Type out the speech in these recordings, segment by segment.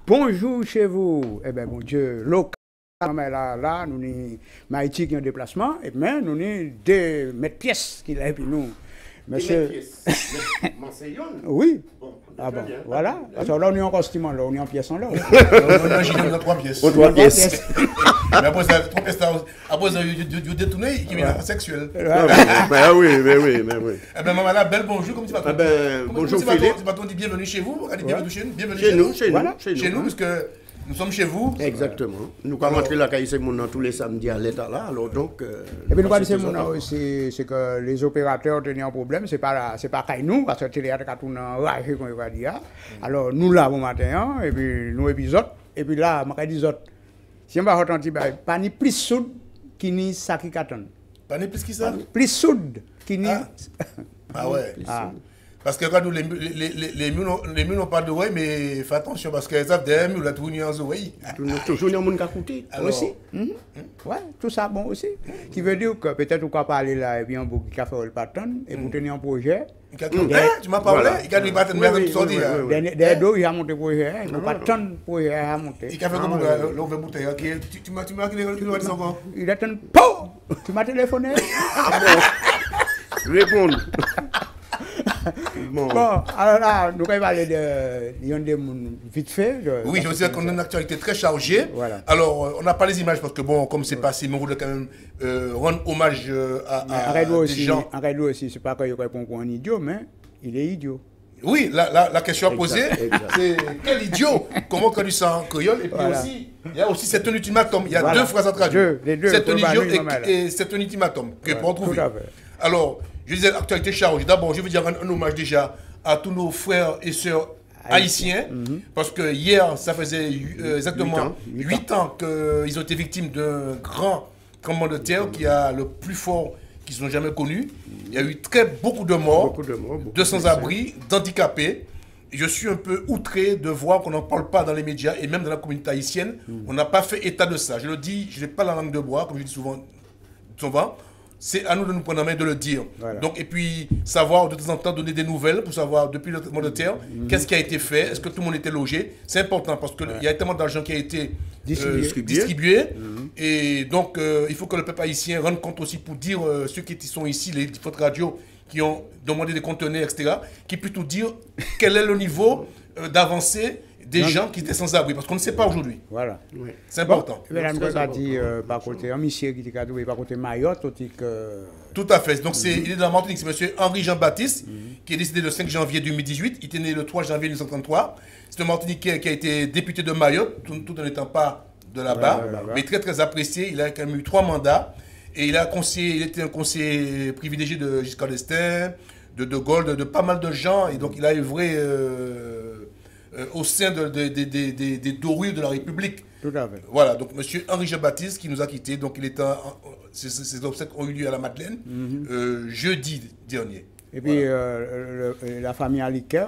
Bonjour chez vous. Eh bien, mon Dieu, local. Là, nous sommes Maïti qui ont déplacement, et bien, nous sommes deux maîtres pièces qui l'ont, puis nous. Monsieur. Oui. Bon, ah bon, voilà. Parce que là, on est en costume, là, on est en pièce en l'or. On a 3 pièces. 3 pièces. Mais après ça, 3 pièces, après ça, il détourné, qui est sexuel. Ben oui. Eh bien, maman, là, belle bonjour, comment tu vas? Bonjour Philippe. Tu vas bienvenue chez vous? Bienvenue chez nous. Chez nous, parce que nous sommes chez vous. Exactement. Nous allons rentrer la caille tous les samedis à l'état là. Alors donc. Et puis nous allons dire aussi, c'est que les opérateurs ont un problème, c'est pas nous, parce que le théâtre a tout enragé, comme on va dire. Alors nous là, au matin, et puis nous épisodes, et puis là, je dis autres. Si on va entendre, pas ni plus soude qui ni ça qui attend. Pas ni plus qui ça? Plus soude qui ni. Ah ouais. Parce que quand les murs n'ont pas de oreilles, mais fais attention parce que ça des murs là tout ni en oreille. Toujours un monde qui a coûté. Aussi. Ouais, tout ça bon aussi. Qui veut dire que peut-être on peut parler là et bien beaucoup qui a fait le patron et pour tenir un projet. Tu m'as parlé, il a dit pas de merde tout sortir. Des dos il a monté projet, il n'a pas tant projet à monter. Il a fait comme l'ouvre bouteille. Tu m'as dit encore. Il a tant po. Tu m'as téléphoné. Répondre. Bon, alors là, nous allons parler de vite fait. Oui, je veux dire qu'on a une actualité très chargée. Voilà. Alors, on n'a pas les images parce que, bon, comme c'est passé, mais on voulait quand même rendre hommage à des gens. Arrête-le aussi, c'est pas qu'il répond pour un idiot, mais il est idiot. Oui, la question à poser, c'est quel idiot? Comment on traduit ça en créole? Et puis aussi, il y a aussi c'est un ultimatum. Il y a deux phrases à traduire. C'est un idiot et c'est un ultimatum que pour trouver. Alors, je disais l'actualité chargée. D'abord, je veux dire un hommage déjà à tous nos frères et sœurs haïtiens, parce que hier, ça faisait exactement 8 ans qu'ils ont été victimes d'un grand tremblement de terre qui a le plus fort qu'ils n'ont jamais connu. Il y a eu beaucoup de morts, de sans-abri, d'handicapés. Je suis un peu outré de voir qu'on n'en parle pas dans les médias et même dans la communauté haïtienne. On n'a pas fait état de ça. Je le dis, je n'ai pas la langue de bois, comme je dis souvent. C'est à nous de nous prendre en main de le dire. Voilà. Donc, et puis, savoir de temps en temps donner des nouvelles pour savoir depuis le tremblement de terre, qu'est-ce qui a été fait, est-ce que tout le monde était logé. C'est important parce qu'il y a tellement d'argent qui a été distribué. Et donc, il faut que le peuple haïtien rende compte aussi pour dire ceux qui sont ici, les différentes radios qui ont demandé des conteneurs, etc., qui puissent nous dire quel est le niveau d'avancée des gens qui étaient sans abri, parce qu'on ne sait pas aujourd'hui. Voilà. Oui. C'est important. Mesdames, nous avons dit par côté un monsieur qui était par côté Mayotte, Tout à fait. Donc il est dans la Martinique, c'est monsieur Henri Jean-Baptiste, qui est décédé le 5 janvier 2018. Il était né le 3 janvier 1933. C'est un Martiniquais qui a été député de Mayotte, tout en n'étant pas de là-bas, mais très très apprécié. Il a quand même eu 3 mandats. Et il était un conseiller privilégié de Giscard d'Estaing, de Gaulle, de pas mal de gens. Et donc il a œuvré au sein des dorures de la République. Tout à fait. Voilà, donc M. Henri Jean-Baptiste qui nous a quittés, donc il est ces obsèques ont eu lieu à la Madeleine jeudi dernier. Et puis la famille Aliker.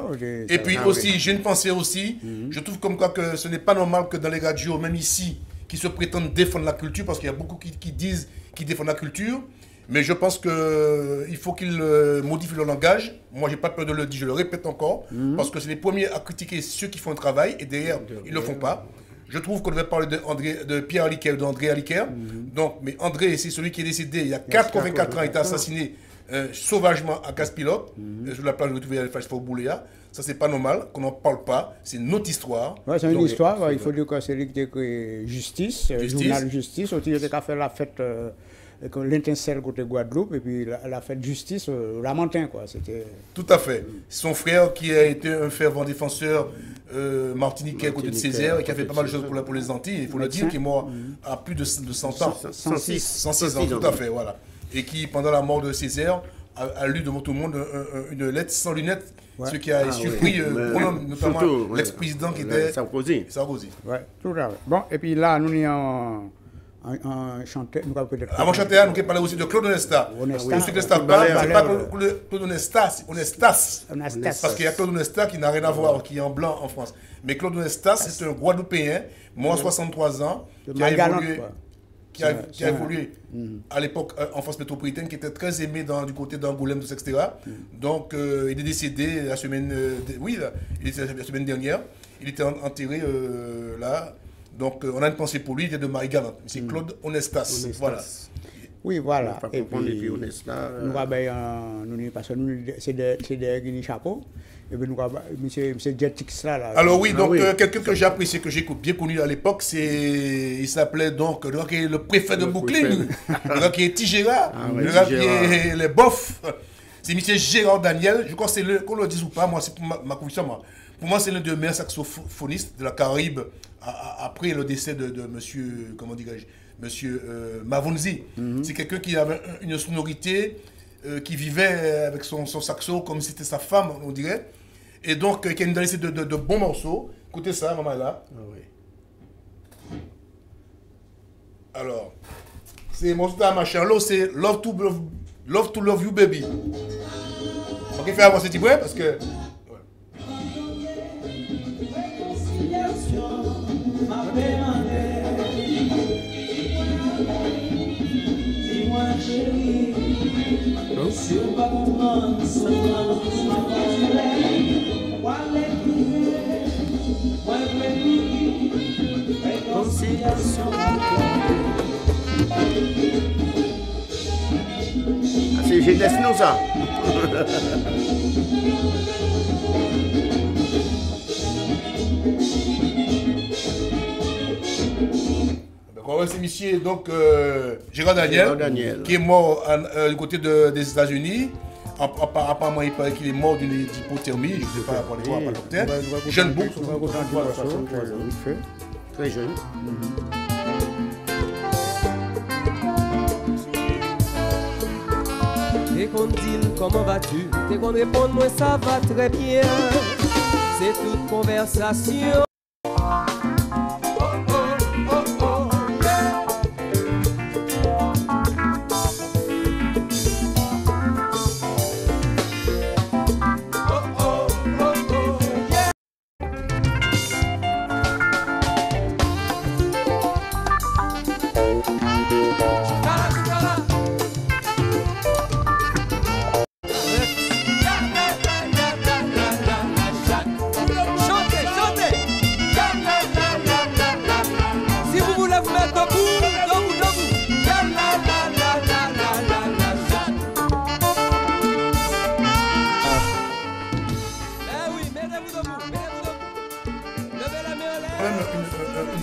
Et puis aussi, j'ai une pensée aussi, je trouve comme quoi que ce n'est pas normal que dans les radios, même ici, qui se prétendent défendre la culture, parce qu'il y a beaucoup qui disent qu'ils défendent la culture, mais je pense qu'il faut qu'ils modifient leur langage. Moi, je n'ai pas peur de le dire, je le répète encore, parce que c'est les premiers à critiquer ceux qui font un travail, et derrière, ils ne le font pas. Je trouve qu'on devait parler de Pierre Aliker, d'André Aliker. Donc, mais André, c'est celui qui est décédé il y a 84 ans, il a été assassiné sauvagement à Casse-Pilote, sur la plage de retrouver à Fauboulea. Ça, c'est pas normal, qu'on n'en parle pas. C'est notre histoire. Ouais, c'est une histoire. Il faut dire que c'est lui qui a créé Justice, journal Justice. Aussi, il a fait la fête, l'intincelle côté Guadeloupe, et puis la fête Justice, Lamentin, quoi. C'était... Tout à fait. Son frère, qui a été un fervent défenseur martiniquais à côté de Césaire, et qui a fait pas mal de choses pour les Antilles, il faut le dire, qui est mort à plus de 100 ans. 106 ans, tout à fait, voilà. Et qui, pendant la mort de Césaire, a lu devant tout le monde une lettre sans lunettes, ce qui a surpris notamment l'ex-président qui était Sarkozy. Oui, tout à fait. Bon, et puis là, nous avons un chanteur. Avant chanteur, nous avons parlé aussi de Claude Onesta. C'est pas Claude Onesta, Onestas. Parce qu'il y a Claude Onesta qui n'a rien à voir, qui est en blanc en France. Mais Claude Onestas, c'est un Guadeloupéen, mort à 63 ans, qui a évolué à l'époque en France métropolitaine, qui était très aimé du côté d'Angoulême, etc. Donc, il est décédé la semaine, la semaine dernière. Il était enterré là. Donc, on a une pensée pour lui, il était de Marie-Galante. C'est Claude Onestas. Voilà. Oui, voilà. Et puis, nous avons, parce que c'est des chapeaux. Et puis, nous avons, M. Jetix là. Alors, oui, donc, quelqu'un que j'ai apprécié, que j'ai bien connu à l'époque, il s'appelait donc le préfet de Brooklyn, le qui est Tigera, le qui est les bofs. C'est M. Gérard Daniel. Je crois que c'est qu'on le dise ou pas, moi, c'est pour ma conviction, moi. Pour moi, c'est l'un des meilleurs saxophonistes de la Caraïbe après le décès de monsieur, comment dirais-je, monsieur Mavunzi. C'est quelqu'un qui avait une sonorité, qui vivait avec son saxo comme si c'était sa femme, on dirait. Et donc, qui a laissé de bons morceaux. Écoutez ça, maman là. Ah oui. Alors, c'est mon morceau à ma Charlot, c'est Love to Love You Baby. Ok, fais avoir ce petit bruit parce que. C'est jeunesse nous ça. C'est monsieur donc Gérard Daniel, qui est mort du côté des États-Unis. Apparemment, il paraît qu'il est mort d'une hypothermie. Je ne sais pas pour les voir, pas docteur. Jeune bouc, très jeune. Dès qu'on dit comment vas-tu, dès qu'on répond moi ça va très bien. C'est toute conversation.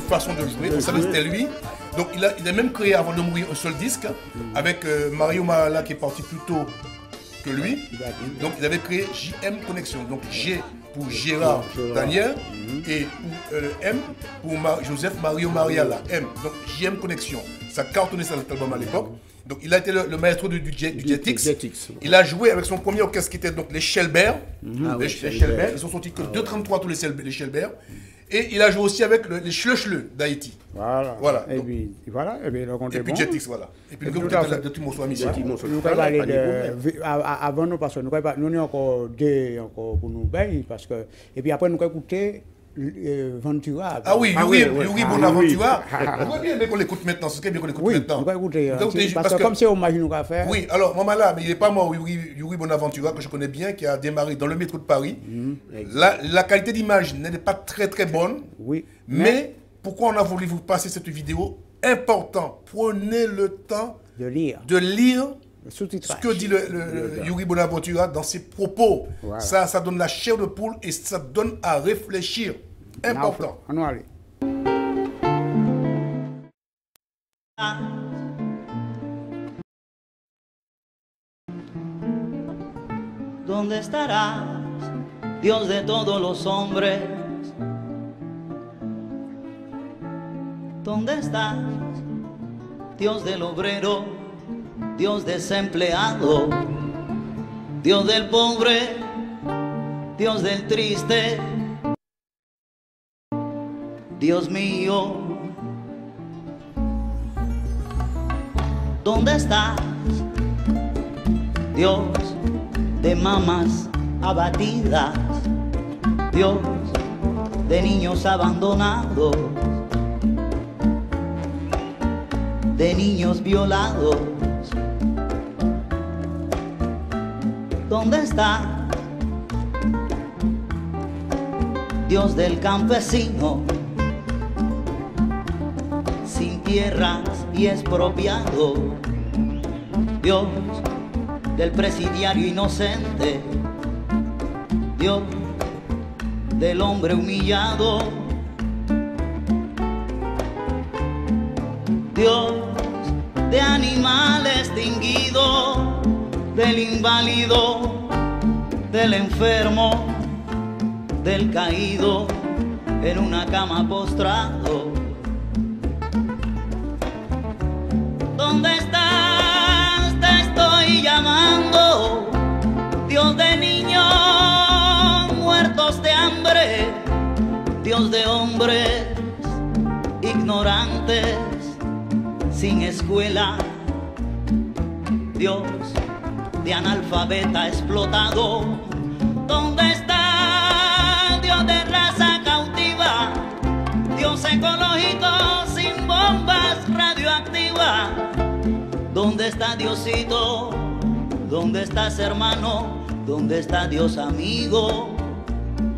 Façon de jouer, on savait que c'était lui. Donc il a même créé avant de mourir un seul disque avec Mario Marala qui est parti plus tôt que lui. Donc il avait créé JM Connexion. Donc G pour Gérard Daniel et pour M pour Joseph Mario Mariala. M. Donc JM Connexion. Ça cartonnait cet album à l'époque. Donc il a été le maestro du Jetix. Il a joué avec son premier orchestre qui était donc les Shelbert. Les Shelbert. Ils sont sortis que 2,33 tous les Shelbert. Et il a joué aussi avec les Schleuchleux d'Haïti. Voilà. Et puis, voilà. Et puis, le compte est bon. Jetix, voilà. Et puis, nous avons de tout morceau à Michel. Nous avons parlé de. Avant nous, parce que nous avons encore deux pour nous bailler. Et puis après, nous avons écouté Ventura. Ah oui, Yuri Bonaventura. J'aimerais bien qu'on l'écoute maintenant. C'est bien qu'on l'écoute maintenant. Oui, nous avons écouté. Parce que comme c'est hommage nous avons fait. Oui, alors, maman là, mais il n'est pas mort, Yuri Bonaventura, que je connais bien, qui a démarré dans le métro de Paris. La qualité d'image n'est pas très très bonne. Oui. Mais pourquoi on a voulu vous passer cette vidéo? Important, prenez le temps de lire ce que dit Yuri Bonaventura dans ses propos. Voilà. Ça donne la chair de poule et ça donne à réfléchir. Important. On va aller. ¿Dónde estarás, Dios de todos los hombres? ¿Dónde estás, Dios del obrero, Dios desempleado, Dios del pobre, Dios del triste? Dios mío, ¿dónde estás, Dios de mamás abatidas, Dios de niños abandonados, de niños violados. ¿Dónde está Dios del campesino, sin tierras y expropiado? Dios del presidiario inocente, Dios del hombre humillado, Dios de animal extinguido, del inválido, del enfermo, del caído en una cama postrado. ¿Dónde estás? Te estoy llamando, Dios de niños muertos de hambre, Dios de hombres ignorantes, sin escuela, Dios de analfabeta explotado. ¿Dónde está Dios de raza cautiva, Dios ecológico sin bombas radioactivas? ¿Dónde está Diosito? ¿Dónde estás, hermano? ¿Dónde está Dios amigo?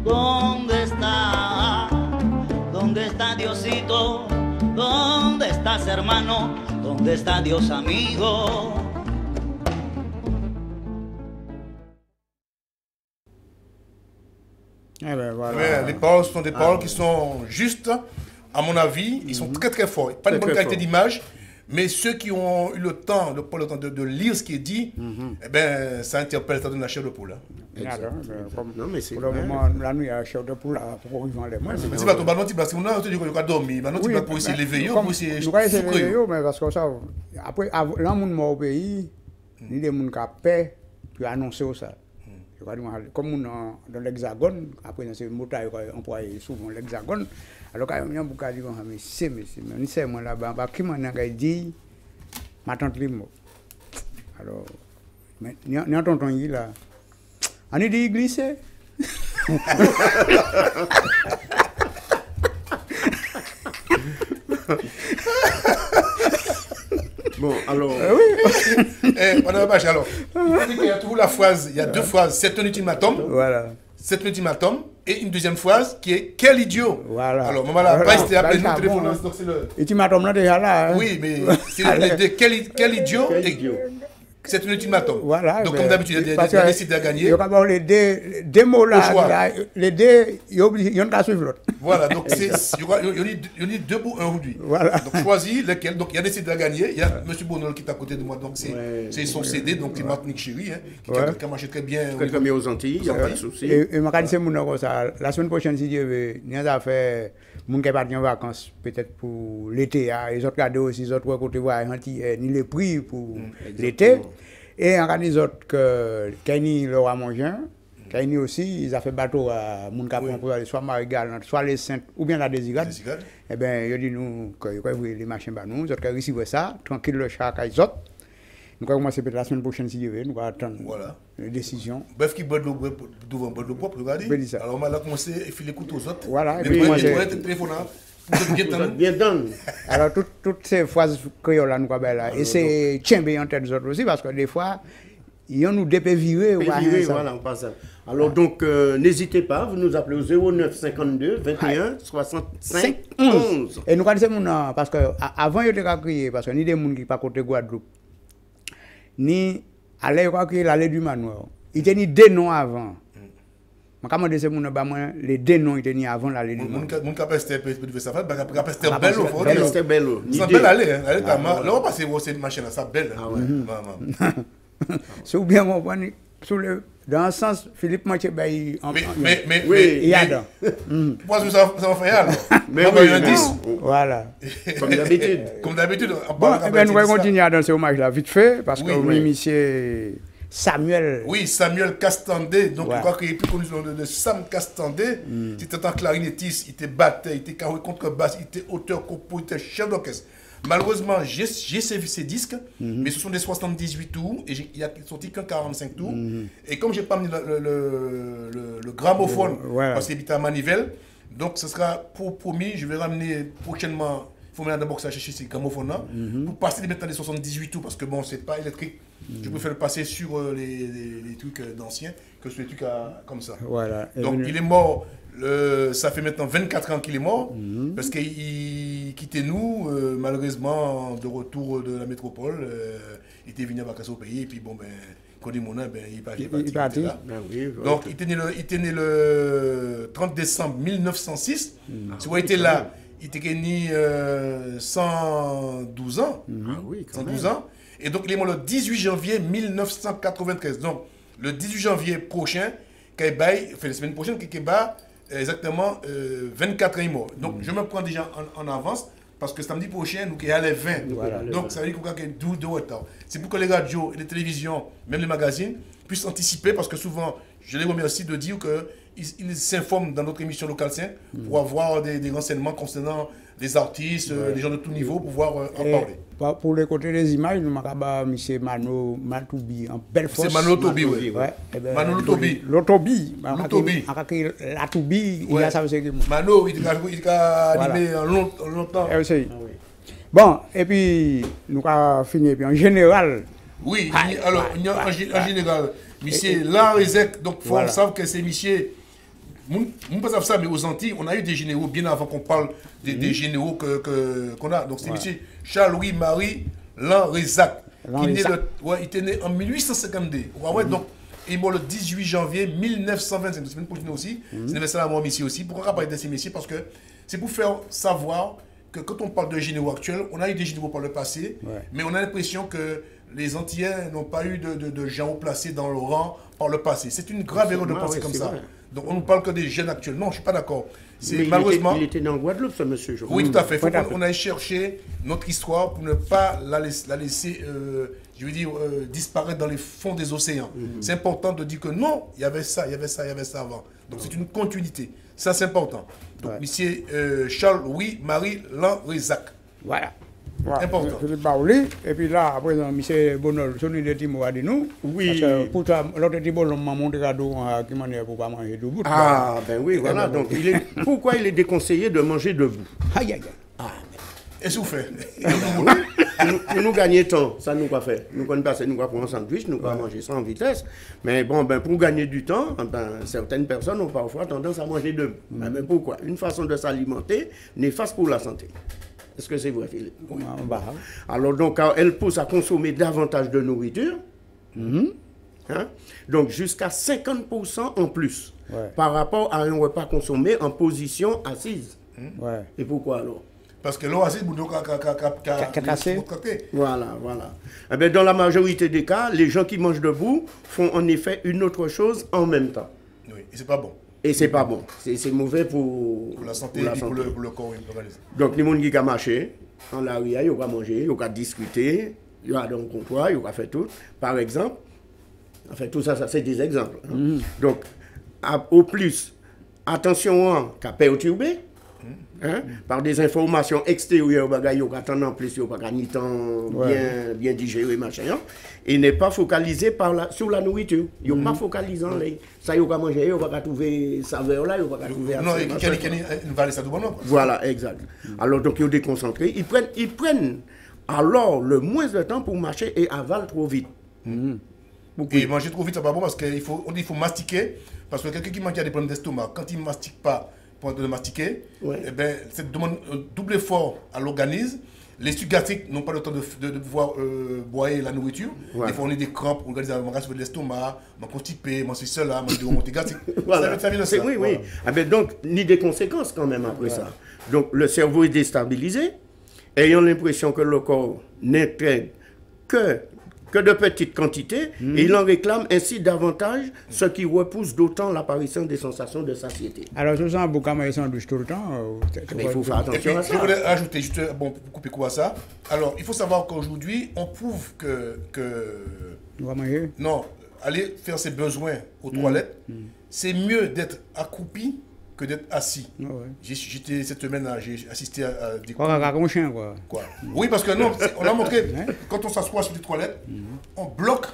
¿Dónde está? ¿Dónde está Diosito? ¿Dónde estás, hermano? ¿Dónde está Dios amigo? Eh ben, voilà. Ouais, les paroles sont des paroles qui sont justes, à mon avis, ils sont très très forts. Pas de bonne qualité d'image, mais ceux qui ont eu le temps, de lire ce qui est dit, eh ben, ça interpelle, ça donne la chair de poule. Non, mais c'est pour le moment, la nuit, la chair de poule, pour vivre les mois. Mais c'est pas ton ballon, tu parce qu'on a dit qu'on a dormi, ballon, tu vas pour essayer de l'éveiller, pour essayer de l'éveiller. Mais parce que ça, après, là, mon mort au pays, il y a des gens qui ont paix, puis annoncer ça. Comme dans l'Hexagone, après c'est une moto qui employé souvent l'Hexagone, alors quand il y a beaucoup de gens qui disent, mais c'est moi là-bas, qui m'a dit, ma tante Limo. Alors, il y a un tonton là, on est dit glisser. Bon, alors. Oui. Madame Bache, alors, il y a toujours la phrase, il y a deux phrases. C'est un ultimatum. Voilà. C'est un ultimatum. Et une deuxième phrase qui est quel idiot. Voilà. Alors, maman là, pas hésiter à appeler nous téléphone. Donc c'est le. Ultimatum là déjà là. Oui, mais c'est les deux. Quel idiot. C'est un ultimatum. Voilà. Donc, comme d'habitude, il y a décidé à gagner. Il y a les deux mots là. Les deux, il y en a suivre l'autre. Voilà, donc il y a deux bouts, un aujourd'hui. Voilà. Donc, choisis lequel. Donc, il y a décidé à gagner. Il y a M. Bonol qui est à côté de moi. Donc, c'est son CD. Donc, c'est Martinique Chérie, qui a marché très bien. Très bien aux Antilles, il n'y a pas de souci. Et je vais dire ça. La semaine prochaine, si Dieu veut, nous allons faire. Moun qui partent en vacances, peut-être pour l'été, les autres cadeaux aussi, les autres côté voir ni les prix pour l'été. Et en cas des autres que Kaini leur a mangé, Kaini aussi, ils ont fait bateau à moun qui pour aller soit Marigal, soit les Saintes ou bien la Désirade. Eh bien, ils disent nous que les machins bah nous, ils ont recevoir ça, tranquille le chat à autres. Nous allons commencer peut-être la semaine prochaine si Dieu veut, nous allons attendre les décisions. Bref, qui boit de l'eau devant boire de l'eau propre, regardez. Alors on va commencer à filer les couteaux aux autres. Voilà. Et puis on va téléphone. Bien donné. Alors toutes ces phrases créoles là, nous avons là, et c'est tchembé en tête des autres aussi, parce que des fois, ils ont nous dépeviré. Voilà, on passe. Alors donc, n'hésitez pas, vous nous appelez au 09 52 21 65 11. Et nous connaissons parce que avant, il y a crié, parce que ni des gens qui ne sont pas côté Guadeloupe, ni aller l'allée du manoir. Il y a ni deux noms avant. Je vais dire les deux noms étaient ni avant l'allée du manoir. Mon capacité peut faire ça, capacité bello. C'est bello. C'est belle allée. Là, on va passer cette machine, ça belle. C'est bien comprendre. Dans un sens, Philippe Mathieu, mais il y a dans. Pourquoi ça va faire alors? Mais oui, un 10. Voilà. Comme d'habitude. Comme d'habitude. Bon, nous allons continuer à danser hommage là vite fait, parce que oui, monsieur Samuel. Oui, Samuel Castandé. Donc, je crois qu'il est plus connu sous le nom de Sam Castandé. Il était un clarinettiste, il était batteur, il était carré contrebasse, il était auteur, compositeur, chef d'orchestre. Malheureusement, j'ai ces disques, mais ce sont des 78 tours, et il y a sorti qu'un 45 tours. Et comme je n'ai pas mis le gramophone, parce qu'il était à Manivelle, Donc, ce sera pour promis, je vais ramener prochainement, il faut maintenant d'abord que ça cherche ici, gramophone, pour passer maintenant les 78 tours, parce que bon, c'est pas électrique. Je préfère le passer sur les trucs d'anciens que sur les trucs comme ça. Voilà. Donc, il est mort, ça fait maintenant 24 ans qu'il est mort, parce qu'il quittait nous, malheureusement, de retour de la métropole. Il était venu à vacances au pays, et puis bon, ben, quand il est mon ben, il est parti. Donc, il était né le 30 décembre 1906. Si vous étiez là, il était né 112 ans. 112 ans. Et donc, il est mort le 18 janvier 1993. Donc, le 18 janvier prochain, la semaine prochaine, Kekeba, exactement 24 ans, il est mort. Donc, je me prends déjà en avance. Parce que samedi prochain, nous sommes à les 20. Voilà, donc, ça veut dire qu'on a 12 de retard. C'est pour que les radios, les télévisions, même les magazines, puissent anticiper. Parce que souvent, je les remercie de dire qu'ils s'informent dans notre émission Local 5 pour avoir des renseignements concernant les artistes, les gens de tout niveau, pour pouvoir en parler. Pour les côtés des images, nous avons M. Mano Matoubi en belle force. C'est Mano Tobi, oui. Mano Tobi. L'Otobi. L'Otobi. La Toubi, il y a ça aussi. Mano, il a animé longtemps. Bon, et puis, nous avons fini. En général. Oui, alors, en général, monsieur Larizek, donc il faut savoir que c'est monsieur. On ne peut pas ça, mais aux Antilles, on a eu des généraux bien avant qu'on parle des généraux qu'on a. Donc c'est monsieur Charles-Louis Marie Lanrezac. Il était né en 1852. Donc il est mort le 18 janvier 1925. C'est une prochaine aussi. C'est l'anniversaire à moi ici aussi. Pourquoi parler de ces messieurs? Parce que c'est pour faire savoir que quand on parle de généraux actuels, on a eu des généraux par le passé, mais on a l'impression que les Antillais n'ont pas eu de gens placés dans le rang par le passé. C'est une grave erreur de penser comme ça. Donc on ne parle que des jeunes actuels. Non, je ne suis pas d'accord. Malheureusement, il était né en Guadeloupe, ce monsieur. Oui, tout à fait. Il faut qu'on aille chercher notre histoire pour ne pas la laisser je veux dire, disparaître dans les fonds des océans. C'est important de dire que non, il y avait ça, il y avait ça, il y avait ça avant. Donc c'est une continuité. Ça, c'est important. Donc, monsieur Charles-Louis Marie Lanrezac. Voilà. Important. Et puis là, après, M. Bonol, son idée à nous. Oui. Pour toi, l'autre Bonol m'a montré cadeau qui m'a dit pour pas manger debout. Ah, ben oui, voilà. Donc, pourquoi il est déconseillé de manger debout? Aïe, aïe, aïe. Et souffert. Pour nous gagner temps, ça nous va faire. Nous allons passer, nous allons prendre un sandwich, nous allons manger sans vitesse. Mais bon, ben, pour gagner du temps, certaines personnes ont parfois tendance à manger debout. Mais pourquoi? Une façon de s'alimenter néfaste pour la santé. Est-ce que c'est vrai, Philippe? Oui. Alors, donc, elle pousse à consommer davantage de nourriture. Donc, jusqu'à 50% en plus par rapport à un repas consommé en position assise. Et pourquoi alors? Parce que l'eau assise, vous cassé. Voilà. Eh bien, dans la majorité des cas, les gens qui mangent debout font en effet une autre chose en même temps. Oui, et c'est pas bon. Et c'est pas bon. C'est mauvais pour la santé et pour le corps. Donc, les gens qui ont marché, en la rue, ils ont mangé, ils ont discuté, ils ont dans le comptoir, ils ont fait tout. Par exemple, enfin, tout ça, c'est des exemples. Donc, au plus, attention qu'à perturber. Par des informations extérieures, ils ont en plus, ils ont bien digéré, machin. Et n'est pas focalisé sur la nourriture. Ils n'ont pas focalisé en l'air. Ça, ils ont mangé, ils n'ont pas trouvé saveur là, ils n'ont pas trouvé. Non, une valeur ça bon. Voilà, exact. Alors, donc, ils ont déconcentré. Ils prennent alors le moins de temps pour marcher et avalent trop vite. Et manger trop vite, c'est pas bon parce qu'il faut mastiquer. Parce que quelqu'un qui mange des problèmes d'estomac, quand il ne mastique pas, pour de mastiquer, eh ben, ça demande un double effort à l'organisme. Les sucs gastriques n'ont pas le temps de pouvoir broyer la nourriture. Des fois, on a des crampes, on organise de l'estomac, on constipé, on cela, on remonter gastrique. Ça vient de ça. Oui. Ah ben, donc, ni des conséquences quand même après ça. Donc, le cerveau est déstabilisé, ayant l'impression que le corps n'intègre que de petites quantités, et il en réclame ainsi davantage, ce qui repousse d'autant l'apparition des sensations de satiété. Alors, je sens beaucoup de sandwich tout le temps. Mais il faut faire attention à ça. Je voulais ajouter, juste, bon, pour couper quoi ça. Alors, il faut savoir qu'aujourd'hui, on prouve que on va manger. Non, aller faire ses besoins aux toilettes, c'est mieux d'être accroupi que d'être assis. J'étais cette semaine, j'ai assisté à des cours. Comme un chien, quoi. Oui, parce que non, on a montré, quand on s'assoit sur les toilettes, on bloque,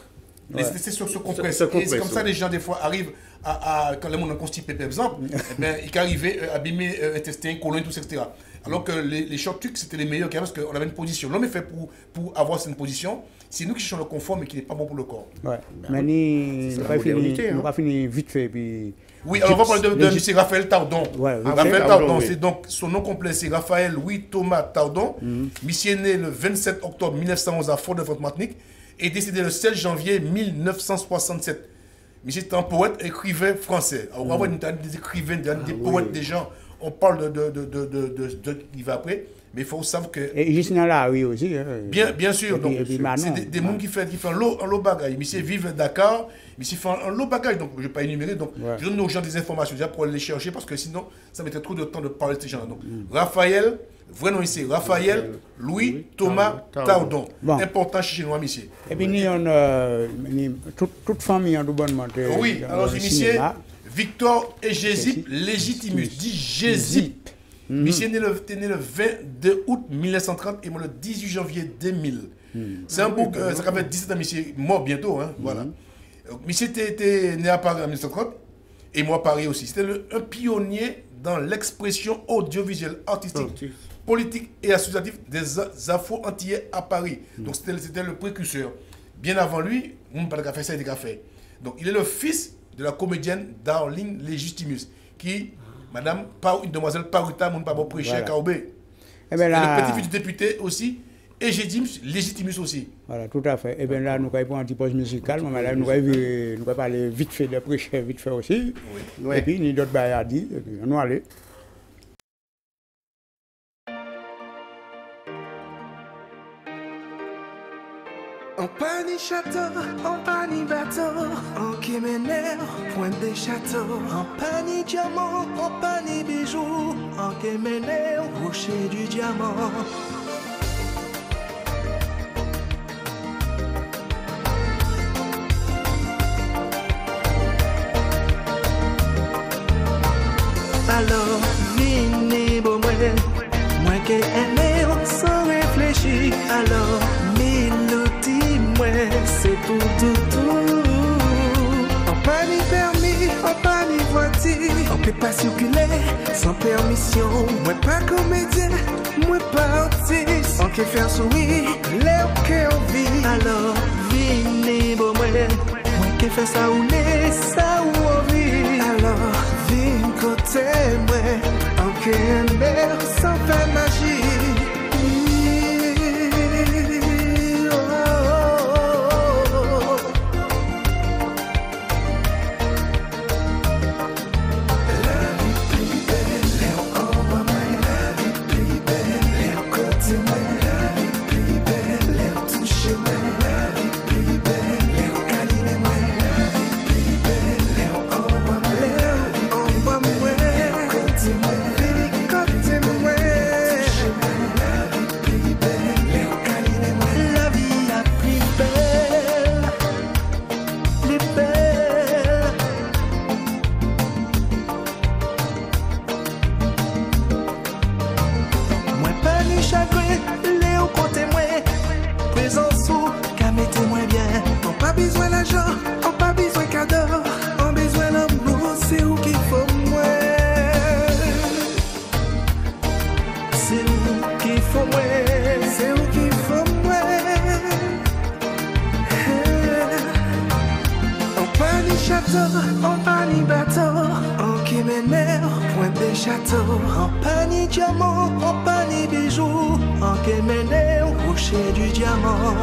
les se compressent. Et c'est comme ça que les gens, des fois, arrivent quand les gens ont constipé, par exemple, eh ben, il arrivait à abîmer intestin, colon, tout ça, etc. Alors que les short trucs, c'était les meilleurs parce qu'on avait une position. L'homme est fait pour avoir cette position. C'est nous qui cherchons le confort, mais qui n'est pas bon pour le corps. Ouais. Mais nous va finir vite fait. Puis... Oui, alors on va parler de M. Raphaël Tardon. Ouais, Raphaël Tardon, c'est donc son nom complet, c'est Raphaël Louis Thomas Tardon. Monsieur est né le 27 octobre 1911 à Fort-de-France-Martinique et décédé le 16 janvier 1967. Monsieur est un poète, écrivain français. Alors, on va avoir des écrivains, des poètes, des gens. On parle de qui va après. Mais il faut savoir que... Et Justin Larry aussi. Bien sûr. C'est des gens qui font un lot bagage. Monsieur vive à Dakar, monsieur fait un lot bagage. Donc, je ne vais pas énumérer. Donc, je donne aux gens des informations déjà pour aller les chercher parce que sinon, ça mettrait trop de temps de parler de ces gens-là. Donc, Raphaël, vrai nom ici, Raphaël Louis Thomas Tardon. Bon. Important chez nous, monsieur. Et puis, toute famille en bonne oui, alors, monsieur Victor Egésip Légitimus, dit Gésip. Monsieur est né le 22 août 1930 et moi le 18 janvier 2000. C'est un bouc, ça fait 17 ans, monsieur mort bientôt. Hein, voilà. Monsieur était né à Paris en 1930 et moi à Paris aussi. C'était un pionnier dans l'expression audiovisuelle, artistique, politique et associative des Afro-Antillais à Paris. Donc c'était le précurseur. Bien avant lui, on ne parle pas de ça, il était fait. Donc il est le fils de la comédienne Darling Légitimus qui... Madame, une demoiselle Paruta, mon papa prêché à Kaobé. Le petit-fils du député aussi, et Légitimus aussi. Voilà, tout à fait. Et bien là, nous avons un petit pause musical, mais là, nous allons parler vite fait de prêcher, vite fait aussi. Oui. Et puis, nous avons d'autres bails à dire, et puis, on va aller. En pani château, en pani bateau, en kéménère, pointe des châteaux. En pani diamant, en pani bijoux, en kéménère, rocher du diamant. Alors, vini bon moi qui aimé sans réfléchir. Alors, c'est tout. En pas ni permis, en pas ni voiture. On peut pas circuler sans permission. Moi pas comédien, moi pas artiste. On peut faire sourire, l'air qu'on vit. Alors, vini bon moi qui fait ça ou n'est, ça ou on vit. Alors, vini côté moi, en qui aimer sans faire magie. En pani bateau, en kéménère, pointe des châteaux. En pani diamant, en pani bijoux, en kéménère, rocher du diamant.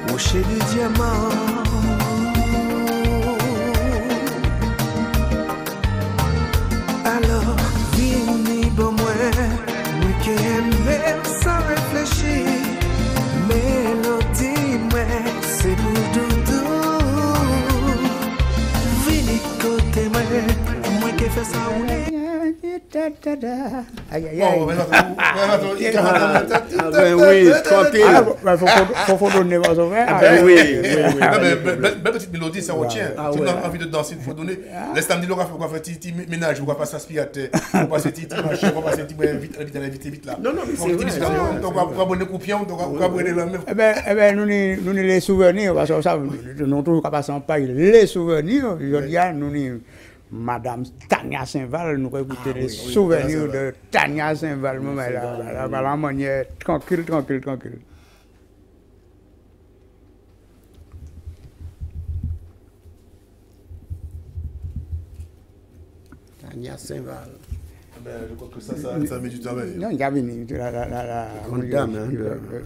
Rocher du diamant. Alors, vini bon moi qui aime sans réfléchir. Mélodie, c'est pour doudou. Vini côté moi qui fait ça ou n'est. Aïe, aïe, Bon, oui, tranquille. Faut donner vos oreilles. Oui, belle petite mélodie, ça retient. Si on a envie de danser, il faut donner. Laisse samedi, on va faire un petit ménage, on va passer aspirateur, on va passer petit machin, on va passer vite là. Non, mais c'est vrai. On va prendre des coupions, on va prendre la même. Eh bien, nous, les souvenirs, parce que ça, nous toujours passer en paille les souvenirs. Je dis, nous, Madame Tania Saint-Val, nous écouter les souvenirs de Tania Saint-Val, la manière tranquille. Tania Saint-Val. Je crois que ça met du temps. Non, il y a une grande dame.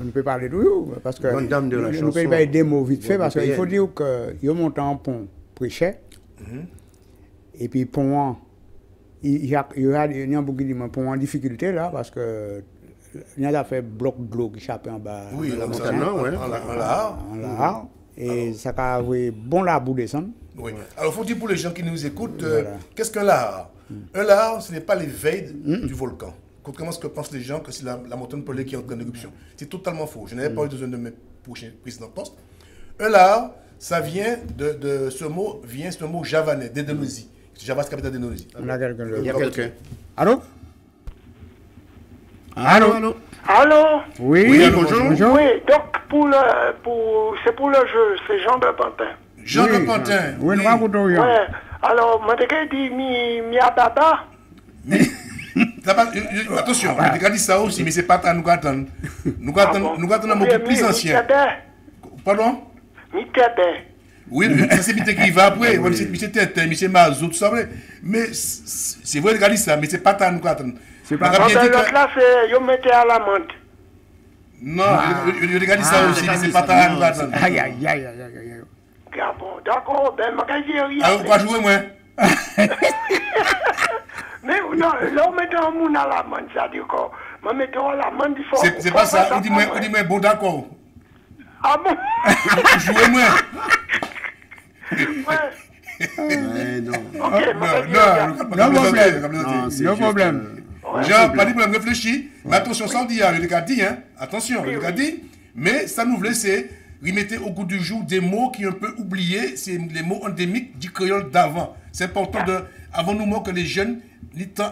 On peut parler de vous, parce que nous pouvons pas des mots vite fait, parce qu'il faut dire qu'il y a monté en pont prêchait, et puis pont, il y a beaucoup de pont en difficulté là, parce que il y a fait bloc de l'eau qui échappe en bas. Oui, en là, et ça a bon là pour descendre. Oui. Alors, il faut dire pour les gens qui nous écoutent, qu'est-ce qu'un lahar? Un lahar, ce n'est pas l'éveil du volcan. Contrairement à ce que pensent les gens, que c'est la montagne pelée qui est en train d'éruption. C'est totalement faux. Je n'avais pas eu besoin de mes prochains précédents postes. Un lahar, ça vient de ce mot javanais, d'Indonésie. Java, c'est capitale d'Indonésie. Il y a quelqu'un. Allô? Allô? Oui, bonjour. Oui, donc c'est pour le jeu, c'est Jean de Pantin. Jean de Pantin. Oui, nous racontons rien. Ouais, alors, je dit mi baba. Attention, je te dis ça aussi, mais c'est pas tant nous attendons. Nous attendons beaucoup plus ancien. Pardon? Mi tete. Oui, ça c'est Mité qui va après. Monsieur Tete, Monsieur Mazou, tout ça. Mais c'est vrai, regarde ça, mais c'est pas tant nous attendons. C'est pas l'autre là, c'est yo mettez à l'amende. Non, je regarde ça aussi, mais c'est pas tant nous attendons. Aïe. Ah bon, d'accord, ben, je dis rien. Alors, on va jouer, moi. Mais non, là, on met un monde à l'amende, c'est-à-dire que, on met à l'amende, il faut. C'est pas ça, on dit moi, bon, d'accord. Ah bon? Jouez-moi. Ouais. Non. Ok, No problème. Jean, pas dit problème, réfléchis. Mais attention, sans dire, je l'ai dit, hein. Attention, je l'ai dit. Mais ça nous voulait, c'est remettre au goût du jour des mots qui sont un peu oubliés. C'est les mots endémiques du créole d'avant. C'est important avant nous, que les jeunes,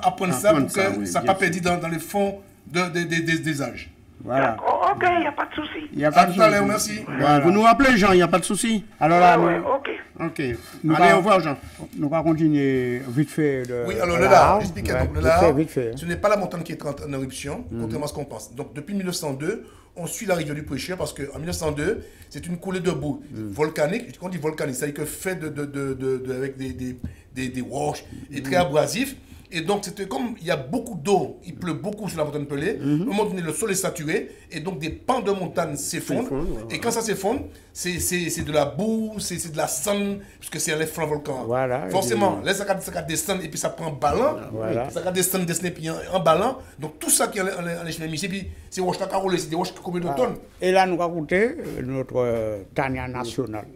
apprennent ça pour que ça ne pas perdu dans les fonds des âges. Voilà. Ok, il n'y a pas de souci. Il n'y a pas de souci. Merci. Voilà. Vous nous rappelez, Jean, il n'y a pas de souci. Alors là, Ok. Ok. Allez, au revoir, Jean. Nous allons continuer vite fait. Oui, alors le lahar, expliquez donc. Le lahar, vite fait. ce n'est pas la montagne qui est en éruption, contrairement à ce qu'on pense. Donc depuis 1902, on suit la rivière du Prêcheur parce qu'en 1902, c'est une coulée de boue volcanique. Quand on dit volcanique, c'est-à-dire que fait avec des roches et très abrasif. Et donc, c'était comme il y a beaucoup d'eau, il pleut beaucoup sur la montagne pelée. À un moment donné, le sol est saturé et donc des pans de montagne s'effondrent. Et quand ça s'effondre, c'est de la boue, c'est de la cendre, puisque c'est un flanc volcan. Voilà. Forcément, là, ça va descendre et puis ça prend un ballon. Voilà. Ça va descendre, puis un ballon. Donc, tout ça qui est en échelle de puis c'est roches à carolé, c'est des roches qui combien de tonnes. Et là, nous allons écouter notre Tania nationale.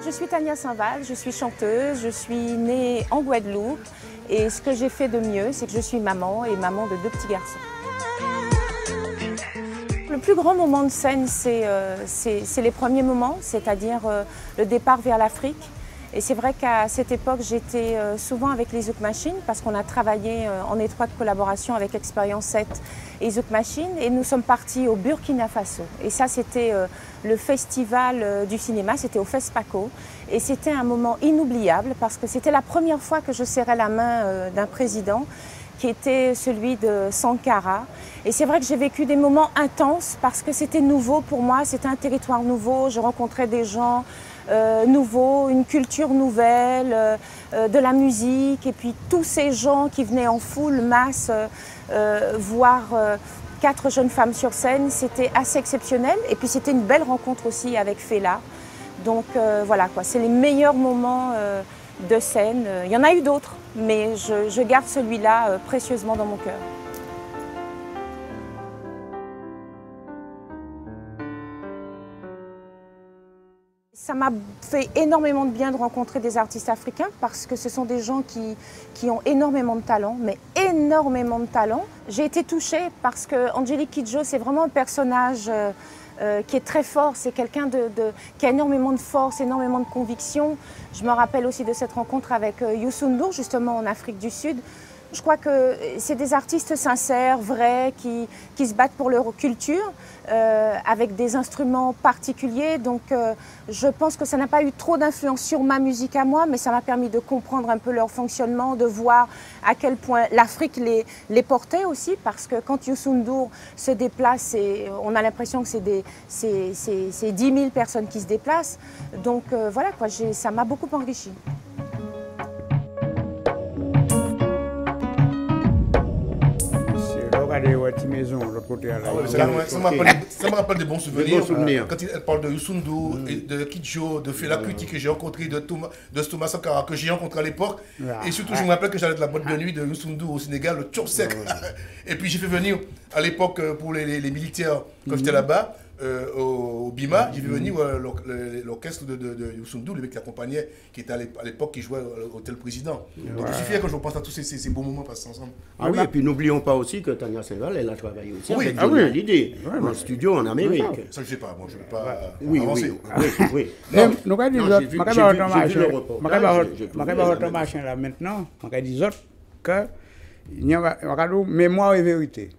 Je suis Tania Saint-Val, je suis chanteuse, je suis née en Guadeloupe et ce que j'ai fait de mieux, c'est que je suis maman et maman de 2 petits garçons. Le plus grand moment de scène, c'est les premiers moments, c'est-à-dire le départ vers l'Afrique. Et c'est vrai qu'à cette époque, j'étais souvent avec les Zouk Machines parce qu'on a travaillé en étroite collaboration avec Expérience 7 et Zouk Machines. Et nous sommes partis au Burkina Faso. Et ça, c'était le festival du cinéma, c'était au FESPACO. Et c'était un moment inoubliable parce que c'était la première fois que je serrais la main d'un président qui était celui de Sankara. Et c'est vrai que j'ai vécu des moments intenses parce que c'était nouveau pour moi, c'était un territoire nouveau, je rencontrais des gens nouveaux, une culture nouvelle, de la musique, et puis tous ces gens qui venaient en foule, masse, voir 4 jeunes femmes sur scène, c'était assez exceptionnel. Et puis c'était une belle rencontre aussi avec Fela. Donc voilà, quoi, c'est les meilleurs moments de scène. Il y en a eu d'autres, mais je garde celui-là précieusement dans mon cœur. Ça m'a fait énormément de bien de rencontrer des artistes africains parce que ce sont des gens qui ont énormément de talent, mais énormément de talent. J'ai été touchée parce que Angélique Kidjo, c'est vraiment un personnage qui est très fort. C'est quelqu'un qui a énormément de force, énormément de conviction. Je me rappelle aussi de cette rencontre avec Youssou N'Dour, justement en Afrique du Sud. Je crois que c'est des artistes sincères, vrais, qui se battent pour leur culture, avec des instruments particuliers. Donc je pense que ça n'a pas eu trop d'influence sur ma musique à moi, mais ça m'a permis de comprendre un peu leur fonctionnement, de voir à quel point l'Afrique les portait aussi, parce que quand Youssou N'Dour se déplace, on a l'impression que c'est 10 000 personnes qui se déplacent. Donc voilà, quoi, ça m'a beaucoup enrichi. Maison, l'autre côté. Ça me rappelle des bons souvenirs. Quand elle parle de Youssou N'Dour, de Kidjo, de Fela Kuti que j'ai rencontré, de Thomas Sankara que j'ai rencontré à l'époque. Et surtout, je me rappelle que j'allais de la boîte de nuit de Youssou N'Dour au Sénégal, le Tchoursek. Et puis j'ai fait venir à l'époque pour les militaires quand j'étais là-bas. Au Bima, j'ai vu venir l'orchestre de Youssou N'Dour, le mec qui l'accompagnait, qui était à l'époque qui jouait à l'Hôtel Président. Donc je suis fier quand je pense à tous ces bons moments passés ensemble. Ah oui, et puis n'oublions pas aussi que Tania Saint-Val, elle a travaillé aussi avec Johnny Hallyday, dans le studio en Amérique. Ça je sais pas, moi je ne vais pas avancer. Oui. Nous avons dit, je vais machin là maintenant, on va dire que il y a mémoire et vérité.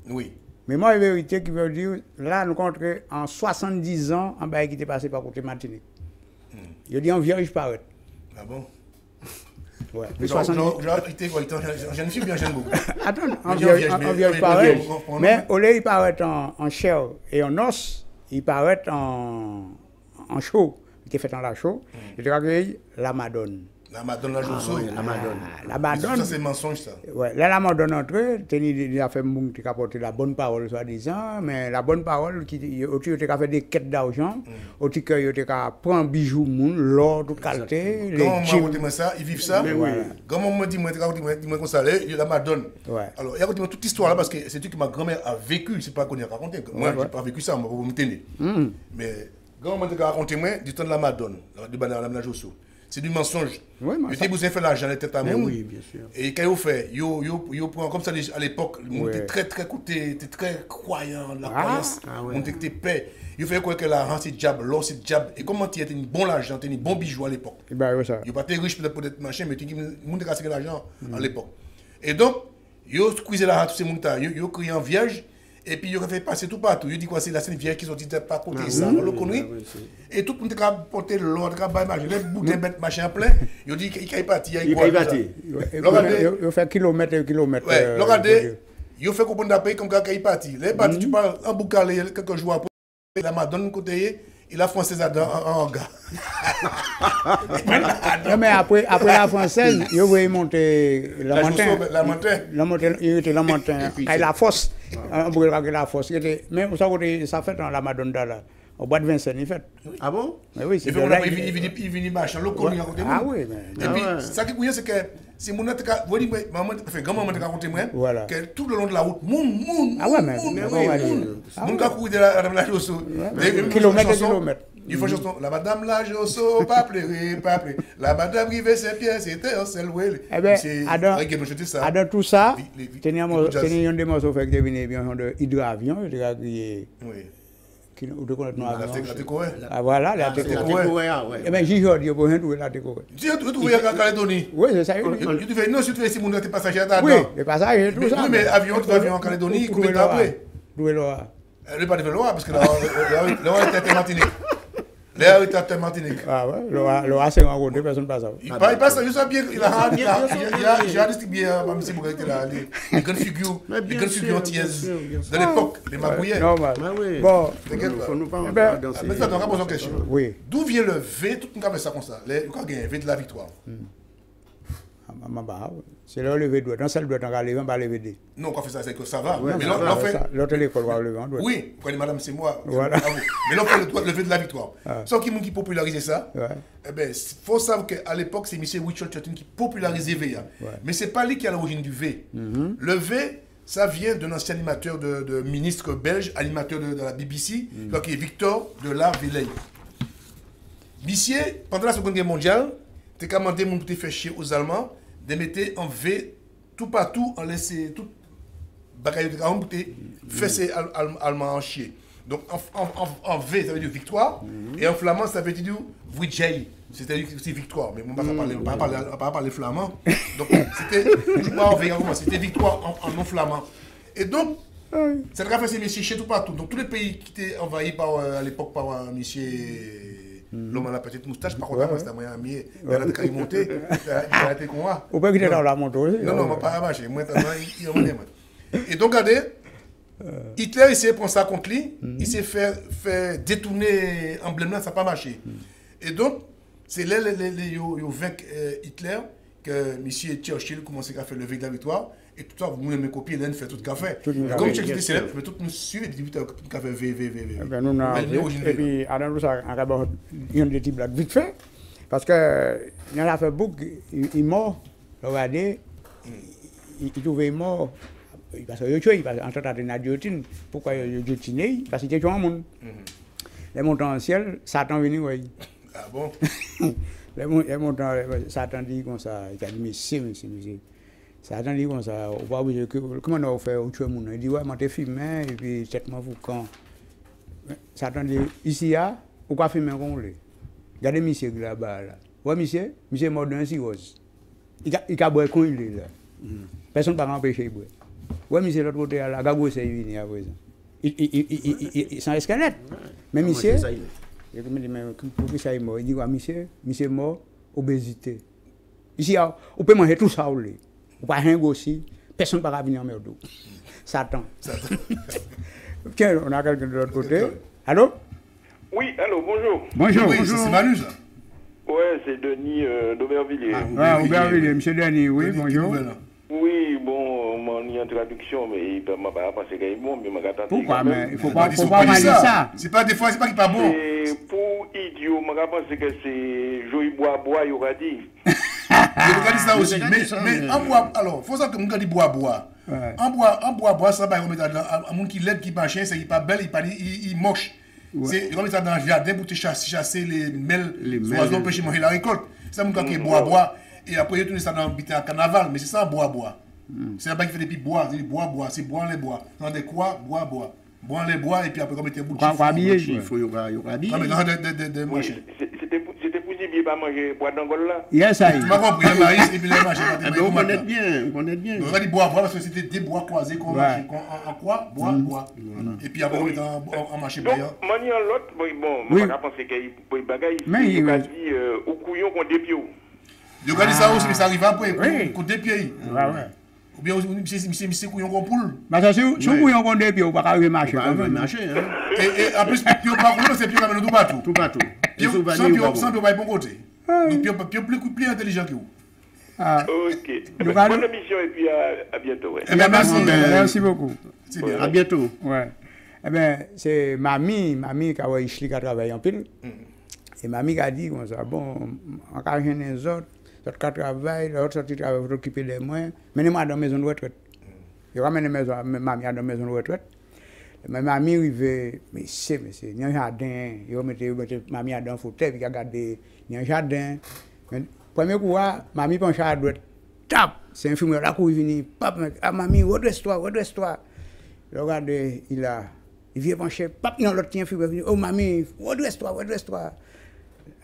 Oui. Mémoire et vérité qui veut dire, là, nous comptons en 70 ans, en bas qui était passé par côté Martinique. Il dit en vierge paraît. Ah bon? Ouais. Jeune fille bien jeune beaucoup. Attends, en vierge paraît. Mais au lieu, il paraît en chair et en os, il paraît en chaud. Il était fait en la chaud. Il était accueilli la Madone. La Madone, la Josso. La Madone. Ça, c'est mensonge, ça. Ouais. Là, la Madone entre eux, il a fait apporter la bonne parole, soi-disant, mais la bonne parole, il a fait des quêtes d'argent, il a prendre bijoux, l'or, toute qualité. Comment on m'a dit ça? Ils vivent ça? Comment on m'a dit, moi, comme ça, la Madone. Alors, il y a toute histoire là, parce que c'est tout que ma grand-mère a vécu, c'est pas qu'on a raconté. Moi, je n'ai pas vécu ça, moi, pour me tenir. Mais, quand on m'a raconté, moi, du temps de la Madone, de la Josso. C'est du mensonge. Vous avez fait l'argent, la tête à monde. Oui, bien sûr. Et quand vous faites, vous prenez comme ça à l'époque, vous êtes très croyant, la croyance, vous êtes paix. Vous faites quoi que l'argent c'est diable, l'or c'est diable. Et comment tu as un bon argent, tu as un bon bijou à l'époque. Vous n'êtes pas très riche pour être machin, mais tu as cassé l'argent à l'époque. Et donc, vous squeezez l'argent, tous ces montagnes, vous créez en vierge. Et puis, il a fait passer tout partout. Il dit quoi, c'est la scène vieille qui sont dit pas côté ça, on le connaît. Et tout le monde a porté l'ordre, les bouteilles bêtes, machin plein. Il dit qu'il est parti, il est parti. Il fait kilomètre et kilomètre. Regardez, il fait comprendre d'après comme quand il est parti. Les partis, tu parles en boucalé quelques jours après, la Madone côté, il a française en gars. Mais après la française, il voulait monter la montagne. Il était la montagne. La fosse. La fosse. Mais ça fait dans la Madone là. Au bois de Vincennes, il fait. Ah bon? Oui, c'est vrai. Il vient marcher, le connu à côté. Ah oui, mais. Et puis, ça qui est curieux, c'est que si mon grand-maman te raconté moi, que tout le long de la route, ah ouais, mais mon gars courir de la Josso. Kilomètre. Il faut chanson, la madame la Josso, pas pleurer. La madame Rivet Saint-Pierre, c'était un seul ouel. Eh bien, dans tout ça, tenir un des morceaux fait que devenir bien de hydravion, il a crié. Ah voilà, la Técoé. Eh bien, j'ai dit pour rien trouver la Técoé. Tu as trouvé à Calédonie? Oui, c'est ça. Non, si tu fais si mon était passager à oui, les passagers, tout ça. Oui, mais avion en Calédonie, combien de temps après? Trouver l'Oa. Elle n'est pas de l'Oa, parce que l'Oa était Martinique. Léa est à Martinique. Ah ouais, l'Oa c'est rencontré, personne ne passe ça. Il passe, je sais bien, il a distribué, même si vous regardez là, les grandes figures antillaises de l'époque, les Mabouillais. Normal. Bon, il faut nous parler dans ces... Maintenant, on va poser une question. Oui. D'où vient le V, tout le monde fait ça comme ça, le V de la victoire? C'est le lever de doigt. Dans celle doit on va lever, on va lever deux. Non, on fait ça, c'est que ça va. Mais l'autre l'école va lever. Oui, madame, c'est moi. Voilà. Mais l'on fait le lever de la victoire. Sans qui popularisait ça, eh bien, il faut savoir qu'à l'époque, c'est M. Richard Churton qui popularisait V. Mais ce n'est pas lui qui est à l'origine du V. Le V, ça vient d'un ancien animateur de ministre belge, animateur de la BBC, qui est Victor de la Villey. Monsieur, pendant la Seconde Guerre mondiale, tu as commandé pour te faire chier aux Allemands, de mettre en V tout partout, en laisser tout bagaille de carreau pour te faire ces Allemands en chier. Donc en V, ça veut dire victoire, et en flamand, ça veut dire Vujay. C'est-à-dire que c'est victoire, mais on ne va pas parler flamand. Donc c'était pas en V, c'était victoire en non flamand. Et donc, ça a fait ces messieurs chez tout partout. Donc tous les pays qui étaient envahis à l'époque par un monsieur, l'homme à la petite moustache, par contre, c'était un moyen ami, il a été monté, il a été con. Ou pas qu'il est dans la montre aussi. Non, non, pas marché. Moi, il en est. Et donc, regardez, Hitler, il s'est pris ça contre lui, il s'est fait détourner l'emblème là, ça n'a pas marché. Et donc, c'est là ils ont vaincu Hitler que M. Churchill commençait à faire le veille de la victoire. Et tout ça, vous voulez me copier, l'un fait tout le café. Comme Churchill était célèbre, vous pouvez tous nous suivre et dire tout le café Et puis, Adam Roussa, il y a des petits blagues vite fait. Parce que, il y en a fait beaucoup, il est mort, regardez, il trouvait mort. Parce qu'il a tué, en train de la guillotine. Pourquoi il a guillotiné? Parce qu'il a tué un monde. Les montants en ciel, Satan venu, oui. Ah bon? Les montants, Satan dit comme ça, il a dit, monsieur. Satan dit comme ça, comment on a fait au tuer mon? Il dit, ouais, moi, t'es filmé, et puis, traitement vous quand. Satan dit, ici, ou quoi filmer comme vous voulez? Regardez, monsieur, là-bas, là. Ouais, monsieur est mort d'un cirrhose. Il a boire quand il est là. Personne ne peut empêcher de boire. Ouais, monsieur, l'autre côté, là, Gabo, c'est venu à présent. Il sans escalette. Mais monsieur, il dit, mais pourquoi ça est mort? Il dit, ouais, monsieur est mort, obésité. Ici, on peut manger tout ça, on ne peut pas rien aussi. Personne ne peut pas venir en mer d'eau. Satan. Tiens, on a quelqu'un de l'autre côté. Allô? Oui, allô, bonjour. Bonjour. Oui, c'est Manu, ça. Ouais, c'est Denis d'Aubervilliers. Ah, Aubervilliers, monsieur Denis, oui, bonjour. Oui, bon, il y a une traduction, mais il ne m'a pas pensé qu'il est bon, mais il m'a pas. Pourquoi? Mais il ne faut pas mal ça. C'est pas des fois, c'est pas qu'il n'est pas bon. Pour idiot, je pense que c'est Joey Bois, il aura dit. Je regarde ça aussi. Mais en bois, alors, il faut savoir que je dis bois. En bois, ça va remettre un monde qui l'aide, qui marche, c'est pas belle, il moche. C'est remettre ça dans le jardin pour te chasser les mêles, les oiseaux, pour manger la récolte. C'est un monde qui est bois. Et après, il tourne ça dans le carnaval, mais c'est ça, bois. C'est là-bas qui fait des petits bois, c'est bois, c'est bois les bois. Dans des quoi, bois. Bois les bois, et puis après, comme il était bout de il faut y avoir habillé. C'était possible de pas manger bois d'Angole là? Yes, ça y est. Tu m'as compris, le maïs, et puis les machins. On connaît bien. On va dire bois, parce que c'était des bois croisés qu'on marchait en quoi? Bois. Et puis après, on est en marché donc, brillant. maniant l'autre, bon, je pense qu'il y a des bagailles. Mais il a dit au couillon qu'on dépiou. Je regarde ça aussi, mais ça arrive après, qu'on dépied. Ouais. Ou bien, monsieur couillon qu'on poule. Mais ça, si vous couillon qu'on dépied, vous ne pouvez pas arriver marcher. Et en plus, pion par contre, c'est pion qui amène tout partout. Sans pion, pas bon côté. Donc, pion plus intelligent que vous. Ok. Bonne émission et puis à bientôt. Merci beaucoup. C'est bien. À bientôt. Ouais. Eh bien, c'est mamie qui a travaillé en pile. Et mamie qui a dit comme ça, bon, on a rien les autres qui travaillent, les autres qui travaillent pour occuper des moyens. Menez-moi dans la maison de retraite. Je ramène mamie dans la maison de retraite. Mais mamie arrive, mais c'est, il y a un jardin, il met mamie dans un fauteuil, puis il regarde, il y a un jardin. Mais premier coup, mamie penche à droite, tap, c'est un film, là, il vient, pap, mamie, redresse-toi. Regarde, il vient pencher, pap, dans l'autre, il oh mamie, redresse-toi.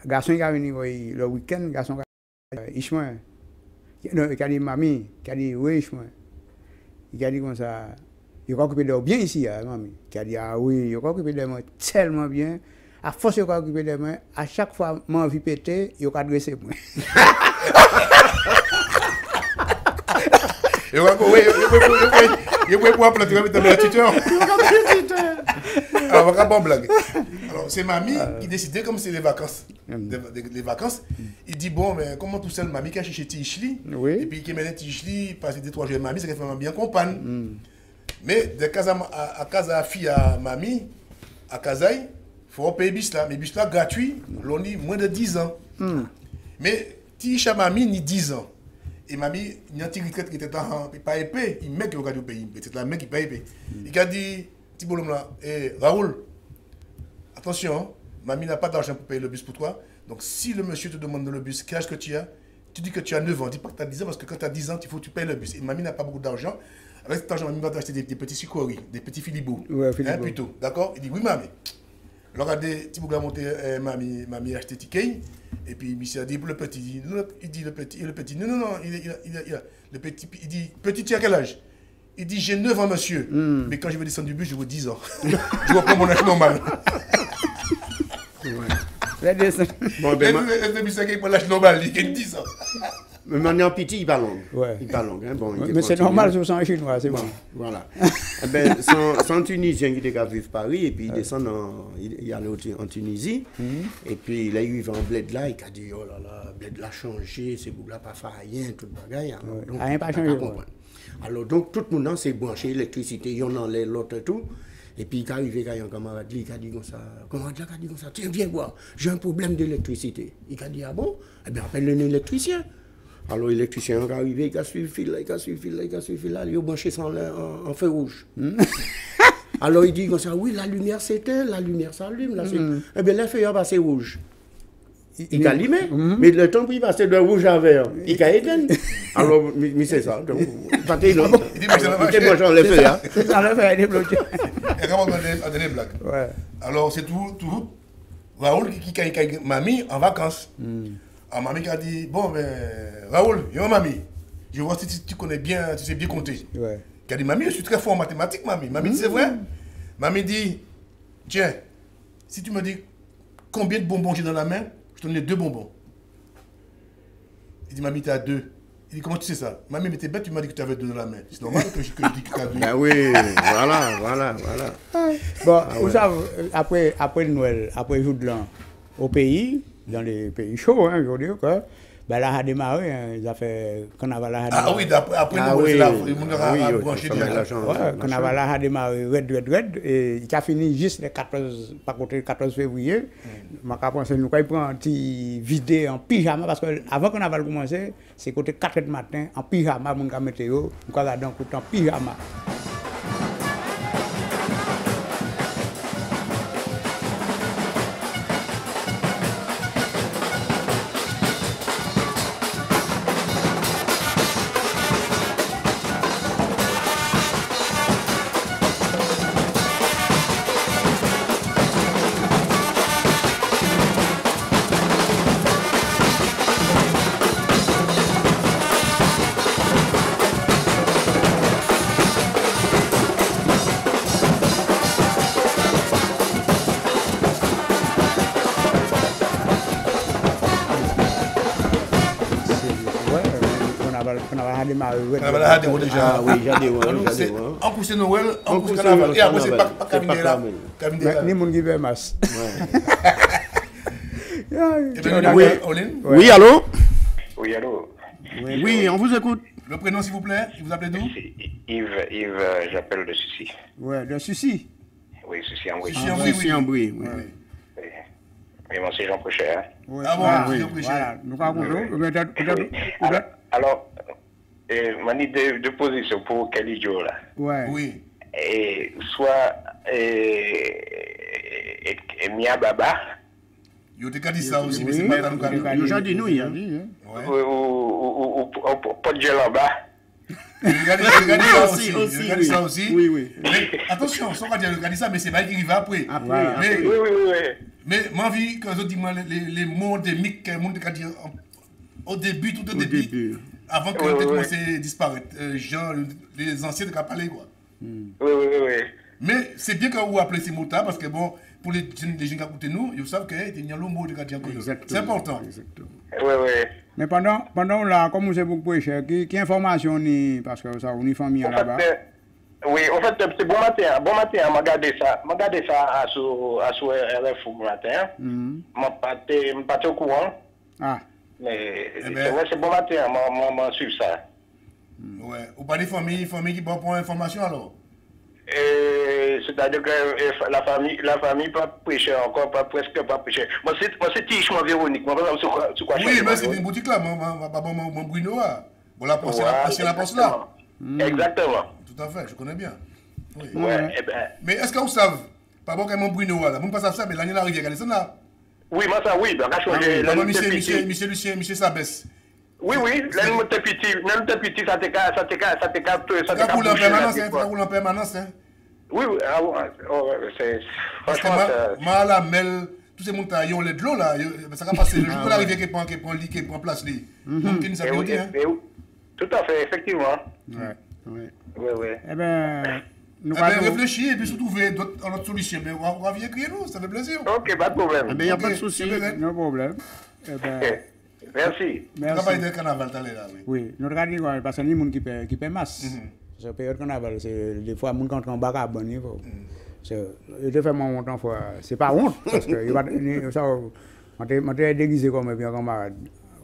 Garçon qui a venu le week-end, garçon qui a dit, Ishmael. Non, il a dit, mamie, il a dit, oui, Ishmael. Il a dit comme ça, il va occuper de bien ici, mamie. Il a dit, ah oui, il va occuper de moi tellement bien. À force, il va occuper de moi, à chaque fois, moi, envie de péter, il va dresser moi. Il faut pouvoir planter un tuteur. Alors, on va pas blague. Alors, c'est mamie qui décidait, comme c'est les vacances. Les vacances, il dit, bon, mais comment tout seul, mamie qui a cherché Tichli, et puis qui mène Tichli, passer 2-3 jours, mamie, c'est qu'elle fait bien compagne. Mais de Casa fille à mamie, à Kazaï, il faut payer bus là. Mais bus là, gratuit, l'on dit moins de 10 ans. Mais Ticha mamie, ni 10 ans. Et mamie, il y a un petit retraite qui était pas épais, il met qui au pays. C'est la mec qui paye épais. Il a dit, petit bonhomme là, Raoul, attention, mamie n'a pas d'argent pour payer le bus pour toi. Donc, si le monsieur te demande dans le bus, quel âge que tu as, tu dis que tu as 9 ans. Dis pas que tu as 10 ans, parce que quand tu as 10 ans, il faut que tu payes le bus. Et mamie n'a pas beaucoup d'argent. Avec cet argent, mamie va t'acheter des petits sucreries, des petits filibos. Ouais, filibos. Plutôt. D'accord? Il dit, oui, mamie. Alors, regardez, tu peux monter, mamie a acheté ticket. Et puis, monsieur a dit, pour le petit, il dit, le petit, non, le petit, il dit, petit, tu as quel âge? Il dit, j'ai 9 ans, monsieur. Mais quand je vais descendre du bus, je veux 10 ans. Je reprends mon âge normal. Bon, ben, le bus, c'est pour l'âge normal, il a 10 ans. Mais maintenant, petit, il parle langue. Ouais. Il parle langue. Hein? Bon, mais c'est normal, c'est en chinois, c'est bon. Voilà. Eh ben, son Tunisien qui était à vivre Paris, et puis il descend il allait en Tunisie, et puis il arrive en bled là, il a dit, oh là là, bled là changé, c'est bout là pas fait rien, tout le bagage. Donc, rien pas changé. Alors, donc, tout le monde s'est branché, l'électricité, il y en a l'autre et tout. Et puis, il est arrivé, il y a un camarade qui a dit comme ça, tiens, viens voir, j'ai un problème d'électricité. Il a dit, ah bon? Eh bien, appelle un électricien. Alors, l'électricien est arrivé, il a suivi le fil là, il a branché ça en feu rouge. Alors, il dit comme ça, oui, la lumière s'éteint, la lumière s'allume. Eh bien, le feu a passé rouge. Il a allumé, mais le temps qu'il passe de rouge à vert, il a éteint. Alors, mais c'est ça. Donc, il était branché en le feu là. C'est ça, le feu, il est bloqué. Et comment on a donné blague? Ouais. Alors, c'est tout. Raoul qui a mamie en vacances. Alors, mamie qui a dit, bon, ben, Raoul, yo, mamie, je vois si tu connais bien, tu sais bien compter. Ouais. Qui a dit, mamie, je suis très fort en mathématiques, mamie. Mamie dit, c'est vrai? Mamie dit, tiens, si tu me dis combien de bonbons j'ai dans la main, je te donne les 2 bonbons. Il dit, mamie, tu as 2. Il dit, comment tu sais ça? Mamie, mais t'es bête, tu m'as dit que tu avais 2 dans la main. C'est normal que je dis que tu as 2. Ben oui, voilà. Bon, vous savez, après Noël, après le jour de l'an, au pays, dans les pays chauds, hein, je veux dire, quoi, ben là, a démarré, hein, ils ont fait carnaval à démarrer. Ah oui, après Noël, c'est là, il a branché de l'argent. Carnaval a démarré, red, et il a fini juste le 14, par contre, le 14 février. Je pense que nous avons un petit vidé en pyjama, parce qu'avant qu'on avait commencé, c'est côté 4 h du matin, en pyjama, mon gars météo, nous avons donc en pyjama. Déjà. Oui, j'ai dit, on pousse Noël, on pousse carnaval. Et après, c'est pas Camille là. Ni mon qui veut masse. Oui, allô? Oui, allô? Oui, on vous écoute. Le prénom, s'il vous plaît, vous appelez d'où? Yves, j'appelle de Sucy. Ouais, de Sucy? Oui, Sucy en Brie. Sucy en Brie, oui. Mais moi, c'est Jean Préchet, hein? Ah bon, Jean Préchet. Voilà, nous racontons. Alors, manie de position pour Kalidio là. Ouais. Oui. Et soit Mia Baba. Yo te dit ça aussi, mais c'est pas dans le cas. Yo j'ai dit nous, hein. Ou Podgel en bas. Regardez ça aussi. Oui. Mais attention, sans regarder ça, mais c'est pas qui arrive après. Oui. Mais moi, vu que je dis les mots des mics, les mots de dire au début, tout au début. Avant que le commence à disparaître. Genre, les anciens de parler, quoi. Oui. Mais c'est bien que vous appelez ces mots-là, parce que bon, pour les jeunes qui écoutent nous, ils savent qu'il y a le mot de dire que c'est important. Oui. Mais pendant là, comme vous êtes beaucoup cher, qui information ni parce que ça, on est famille là-bas. Oui, en fait, c'est bon matin. Bon matin, je regardé ça sur RF bon matin. Je ne pas au courant. Ah. Mais c'est bon matin, je suis ça. Ouais. Ou pas des familles qui vont pour information alors? C'est-à-dire que la famille pas prêcher encore, presque pas prêcher. Moi, c'est Tichement Véronique. Oui, mais c'est une boutique là, mon Bruno. Bon, la poste là. Exactement. Tout à fait, je connais bien. Oui. Ouais, mais est-ce que vous savez, pas bon que mon Bruno là, vous ne savez pas ça, mais l'année arrivée, regardez ça là. Oui, moi ça, oui. Monsieur Lucien, monsieur Sabès. Oui, l'un de petit, ça te capte. Ça roule en permanence, hein. Oui, c'est. Parce que ma la mêle, tous ces gens qui ont les de l'eau là, ça va passer. Le jour où l'arrivée qui prend lit, qui prend place, tout à fait, effectivement. Oui. Eh bien, nous allons réfléchir et puis surtout trouver d'autres solutions. Mais on va venir écrire nous, ça fait plaisir. Ok, pas de problème. Il n'y a pas de souci. No problème. Merci. On va parler de carnaval tout à l'heure. Oui, nous regardons parce qu'il y a des gens qui paient masse. La période carnaval, c'est des fois, les gens qui ont un bagarre, je fais mon temps, c'est pas honte. Parce que je suis déguisé comme un camarade.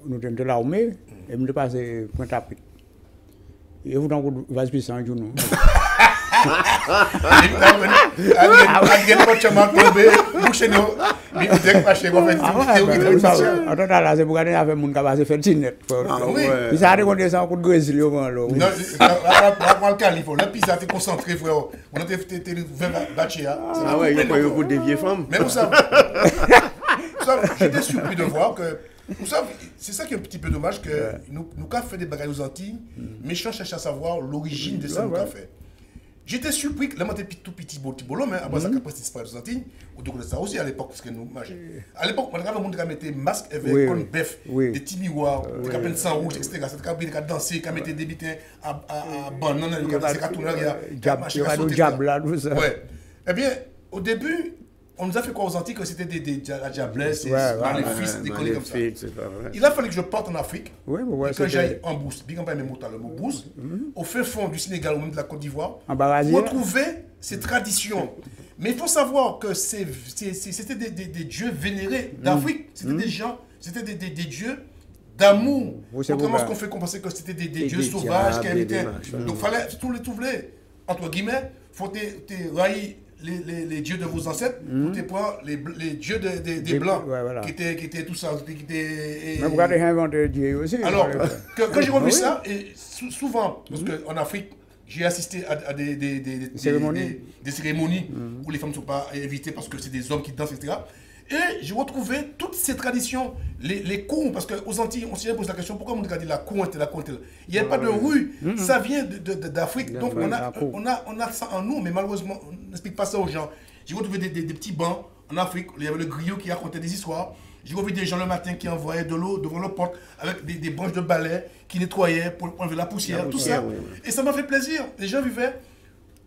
Nous sommes l'armée et nous sommes passés point à pied. Et vous avez un vase puissant un jour. C'est pour gagner avec mon cabas fait tinet. Il s'est raconté ça en coup de grésil. Non, le calife, la pizza t'es concentré, frère. On a fait 20 batchés. Ah ouais, il y a pas beaucoup de vieilles femmes. Mais vous savez, j'étais surpris de voir que. Vous savez, c'est ça qui est un petit peu dommage que nous avons fait des bagailles aux Antilles, mais je cherche à savoir l'origine de ça que nous avons fait. J'étais surpris que là, j'étais tout petit bolo, mais après ça, après c'est pas aux Antilles, on doit ça aussi à l'époque, parce que nous mangeons. À l'époque, on avait monde qui mettait masque avec un bœuf, des petits miroirs, des capelles sans rouge, etc. C'était qui danser, qui mettait des bitins à banane, qui dansait à tout le monde, qui a diable, tout ça. Ouais. Eh bien, au début, on nous a fait quoi aux Antilles que c'était des diablesses, des fils, des collègues comme ça. Il a fallu que je parte en Afrique et que j'aille en Brousse, bien qu'on le mot Brousse, au fin fond du Sénégal ou même de la Côte d'Ivoire, pour retrouver ces traditions. Mais il faut savoir que c'était des dieux vénérés d'Afrique, c'était des gens, c'était des dieux d'amour. Autrement, ce qu'on fait penser que c'était des dieux sauvages qui habitaient. Donc il fallait tous les, entre guillemets, il faut railler les dieux de vos ancêtres, pour te prendre les dieux des Blancs, qui étaient tout ça. Mais vous avez inventé Dieu aussi. Alors, quand j'ai revu ça, et souvent, parce qu'en Afrique, j'ai assisté à des cérémonies où les femmes ne sont pas invitées parce que c'est des hommes qui dansent, etc. Et j'ai retrouvé toutes ces traditions, les cours, parce qu'aux Antilles, on s'est posé la question, pourquoi on a dit la cour, il n'y a pas de rue, ça vient d'Afrique, donc on a ça en nous, mais malheureusement, on n'explique pas ça aux gens. J'ai retrouvé des petits bancs en Afrique, il y avait le griot qui racontait des histoires, j'ai revu des gens le matin qui envoyaient de l'eau devant leur porte, avec des branches de balai, qui nettoyaient pour enlever la poussière, tout ça. Et ça m'a fait plaisir, les gens vivaient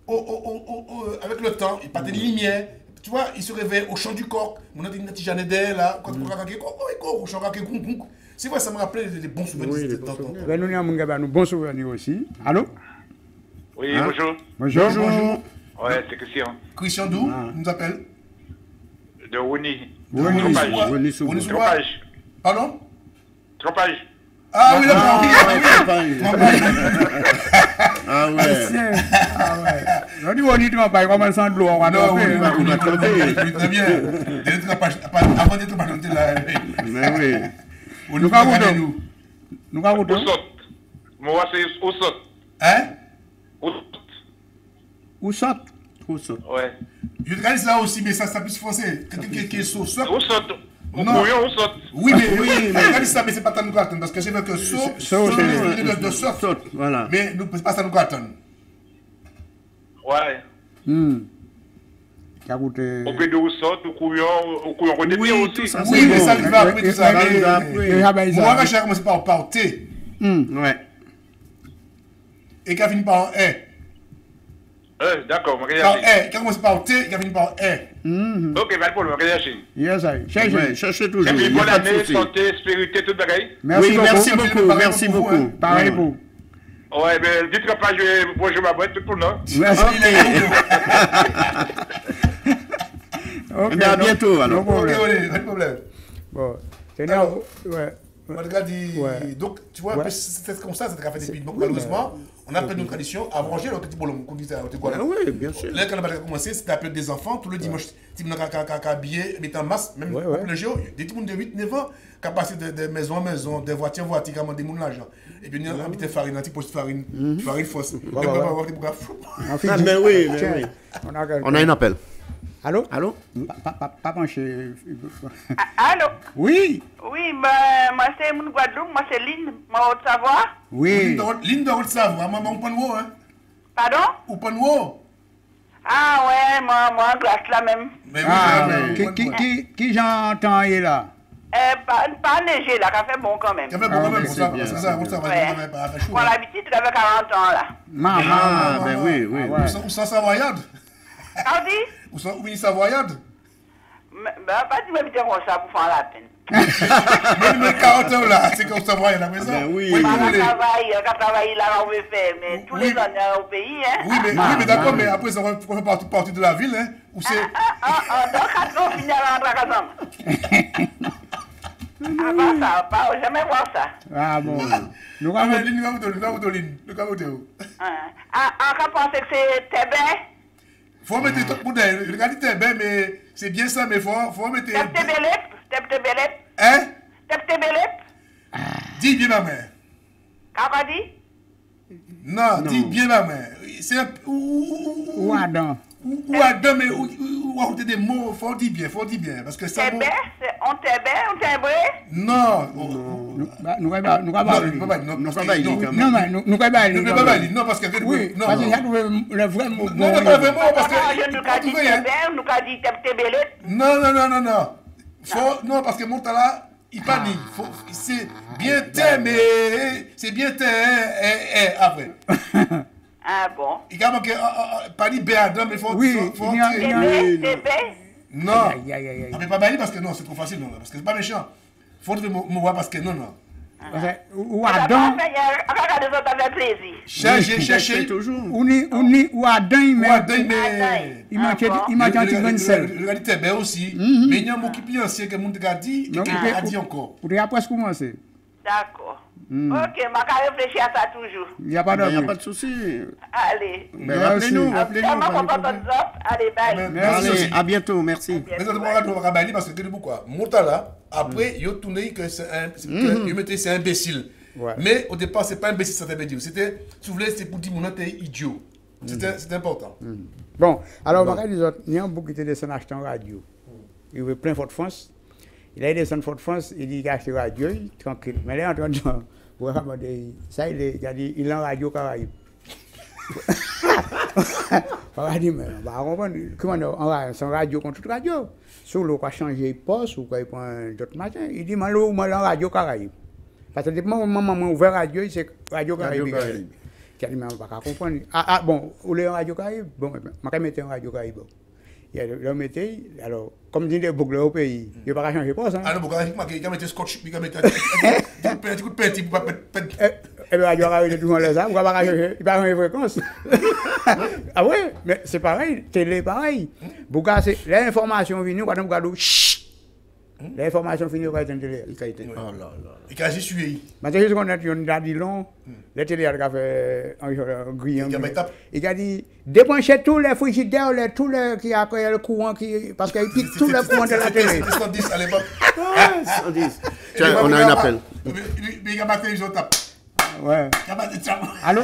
avec le temps, il partait des lumières. Tu vois, il se réveille au chant du coq. On a dit Natijane là, quand on au chant du coq. C'est vrai, ça me rappelait les bons souvenirs. Nous avons bons souvenirs aussi. Allô? Oui, bonjour. Bonjour. Ouais, c'est Christian. Christian d'où? Nous appelle? De Woni. Tropage. Pardon? Tropage. Ah oui, d'accord. Ah ouais. On dit on dit pas comment ça de l'eau on va tromper. Très bien. Avant d'être pas là. Mais oui. Nous avons nous avons moi c'est au saut. Hein? Où saute? Ouais. Je regarde ça aussi mais ça plus français. Quelqu'un qui est saut. Au saut. Non. Oui, mais regarde ça, mais c'est pas tant nous attendre parce que c'est vrai que saut, de saut, voilà. Mais nous pas ça nous attendre. Ouais. Au pied de saut, au couillon aussi. Oui, mais ça va après tout ça. Moi, je vais commencer par T. Ouais. Et qui finit par un d'accord, par qui commence par T, qui finit par Ok, pas de problème, cherchez toujours. Et puis, bonne année, santé, spiritualité, tout pareil. Merci beaucoup. Pareil pour. Ouais, mais dites-moi pas, bonjour ma boîte, tout le monde. Merci. Ok, à bientôt alors. Pas de problème. Bon, donc, tu vois, c'est comme ça, c'est fait depuis. Donc, malheureusement, on a perdu nos traditions à manger le petit bolon. Oui, bien sûr. Là, quand on a commencé, c'était la période des enfants. Tout le dimanche, tu as habillé, mettre en masse, même le jour, des petits de 8-9 ans, qui passé de maison en maison, de voiture en voiture, qui ont demandé l'argent. Et puis, on a mis farine, un petit poste de farine fausse. Mais oui. On a un appel. Allô? Allô? Pas penché. Allô? Oui. Oui, moi c'est mon Guadeloupe, moi c'est Lynn, ma Haute-Savoie. Oui. Lynn de Haute-Savoie, moi, on prend hein? Pardon? Ou prend Ah ouais, moi, glace là même. Mais qui j'entends là? Pas léger là, ça fait bon quand même. Ça fait bon quand même, ça va. Pour l'habitude, tu avais 40 ans là. Maman, ben oui. Où sont savoyardes? T'as dit? Où sont savoyardes? Pas du même temps comme ça pour faire la peine. Même 40 ans là, c'est comme savoyard à la maison. Ben oui. On travaille là, on veut faire, mais tous les ans au pays, hein. Oui, mais d'accord, mais après, ça va faire partie de la ville, hein. Où c'est. Dans 4 ans, on finit à rentrer à Kazan. Pas ça, jamais voir ça. Ah bon. Nous avons pensé que c'est bien. Faut mettre tout le monde. Regardez, t'es bien, mais c'est bien ça, mais faut mettre. Tep-te-belep. Hein? Tep-te-belep. Dis bien ma mère. Qu'as-tu dit? Non, dis bien ma mère. C'est un. Ou Adam. Ou Adam, mais ou ajouter des mots, faut dire bien. Parce que ça. On t'est bien? Non. Nous pas parler. Non, parce que. Oui, parce qu'il y a le vrai mot. Non, pas vraiment, parce que. Nous avons dit tep-te-belep. Non. Non, parce que mon talent, il panique. C'est bien t'es, mais c'est bien t'es après. Ah bon? Il y a manqué, pas dit Béadam, mais il faut. Oui, non. Mais pas Bali parce que non, c'est trop facile, non, parce que c'est pas méchant. Faut me voir parce que non. Ou Adam. Regardez les autres avec plaisir. Cherchez toujours. Ou Adam, mais. Il manque un petit grain de sel. Regardez, t'es bien aussi. Mais il y a un mot qui est plus ancien que mon a dit et qui a dit encore. Vous devez presque commencer. D'accord. Ok, je vais réfléchir à ça toujours. Il n'y a pas de souci. Allez. Appelez-nous. Allez, bye. Merci. À bientôt, merci. Mais ça te parce que pourquoi Moutala, après, il a tourné que c'est imbécile. Mais au départ, c'est pas imbécile, ça veut dire. C'était, si vous voulez, c'est pour dire que mon idiot. C'était important. Bon, alors, il y a un bouc qui était descendu acheter en radio. Il veut plein Fort-France. Il a descendu Fort-France, il dit qu'il a acheté radio, tranquille. Mais là, il est en train de ça, il a dit, il est en radio Caraïbe. On va dire, mais on va comprendre, comment son radio contre toute radio. Sur l'eau, on va changer de poste ou quoi, il prend d'autres matins. Il dit, moi, en radio Caraïbe. Parce que depuis que maman m'a ouvert radio, c'est radio Caraïbe. Il a dit, mais on va pas comprendre. Ah, bon, vous voulez en radio Caraïbe? Bon, je vais mettre en radio Caraïbe. Il a mis, alors, comme dit des boucles au pays, il ne va pas changer de poste. Ah non, il va mettre scotch, il va mettre un petit coup de peinture pour ne pas. Et bien, il va changer tout le monde, il va pas changer de fréquence. Ah oui, mais c'est pareil, télé pareil. Bouga, c'est l'information venue, quand on regarde, l'information finit au télé. Il a juste suivi. Mais c'est juste qu'on a dit long, la télé a fait un grillon. Il a dit, débrancher tous les frigidaires, tous les qui a le courant, parce qu'il pique tous les courants de la télé. 110 à l'époque. 110. Tiens, on a un appel. Mais il y a ma télévision tape. Ouais. Allô?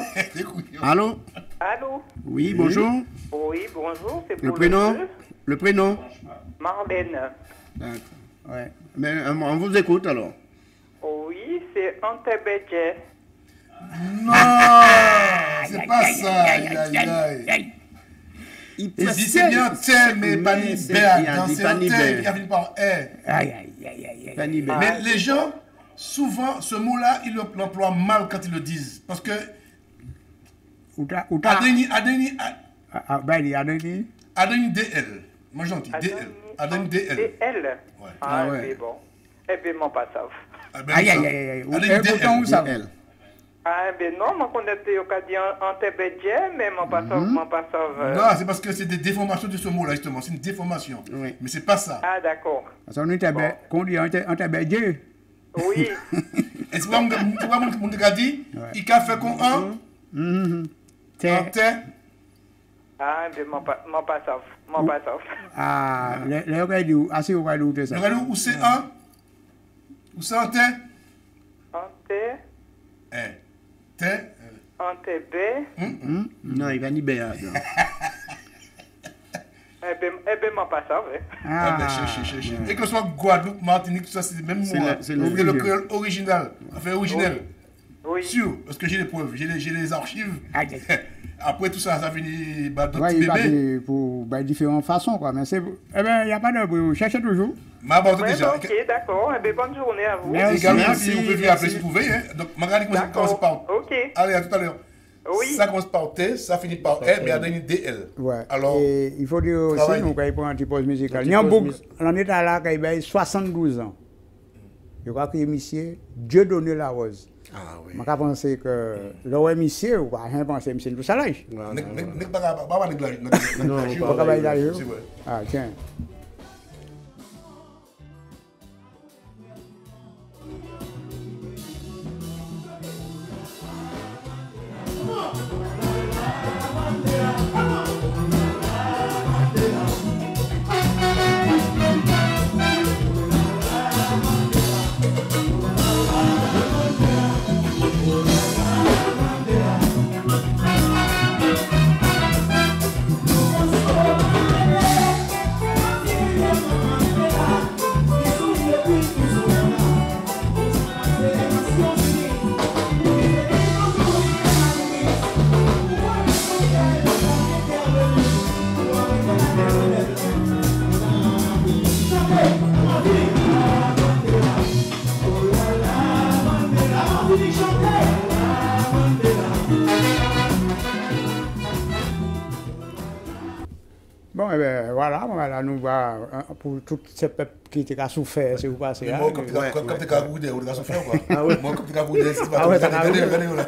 Allô? Allô? Oui, bonjour. Oui, bonjour. C'est pour le prénom? Le prénom? Marlène. D'accord. Ouais. Mais on vous écoute alors. Oui, c'est Antebedje. Non, c'est pas ça. Il dit c'est bien terre, mais pas ni béat. C'est un terre qui a fini par R. Mais les gens, souvent, ce mot-là, ils l'emploient mal quand ils le disent. Parce que. Adeni DL. Moi, gentil. DL. Adeni DL. DL. Ah, ouais. Bon. Eh bien, mon pas ça. Aïe. Pourtant, où ça? Ah, ben non, moi, on était au cas d'Antebedje, mais mon pas ça. Non, c'est parce que c'est des déformations de ce mot-là, justement. C'est une déformation. Oui. Mais c'est pas ça. Ah, d'accord. Ça, qu'on dit Antebedje. Oui. Est-ce que mon gars dit, il a fait qu'on un Ah, mais mon pas ça. Ah, le gars dit, assez au gars dit, ça. Le gars dit, où c'est un? Où c'est un thé? Un thé? Thé? Un thé B? Non, il va ni B. Eh bien, moi, pas ça, ouais. Et que ce soit Guadeloupe, Martinique, tout ça, c'est le même mot. C'est le créole original. Enfin, originel. Oui. Sûr, parce que j'ai les preuves, j'ai les archives. Après tout ça, ça finit par d'autres petits bébés. Pour différentes façons, quoi. Mais c'est. Eh bien, il n'y a pas de bruit. Cherchez toujours. Déjà. Ok, d'accord. Eh bien, bonne journée à vous. Également, si vous pouvez venir appeler si vous pouvez. Donc, Magali commence par. Ok. Allez, à tout à l'heure. Oui. Ça commence par T, ça finit par R, mais il y a une DL. Ouais. Alors, et il faut dire aussi, nous, quand il prend un petit pause musical. Nyambouk, on est là, quand il a 72 ans. Je crois qu'il est monsieur Dieudonné La Rose. Ah oui. Je pense que l'OM monsieur, ou pas, rien penser, monsieur tout ça là. Non, pas. Ah, tiens. Bon, eh bien, voilà, nous va pour tout ce peuple qui était souffert, si vous passez. Mais moi, comme tu as goûté, on a souffert, quoi. Ah oui. Moi, comme tu as goûté, c'est pas tout. Regardez, là.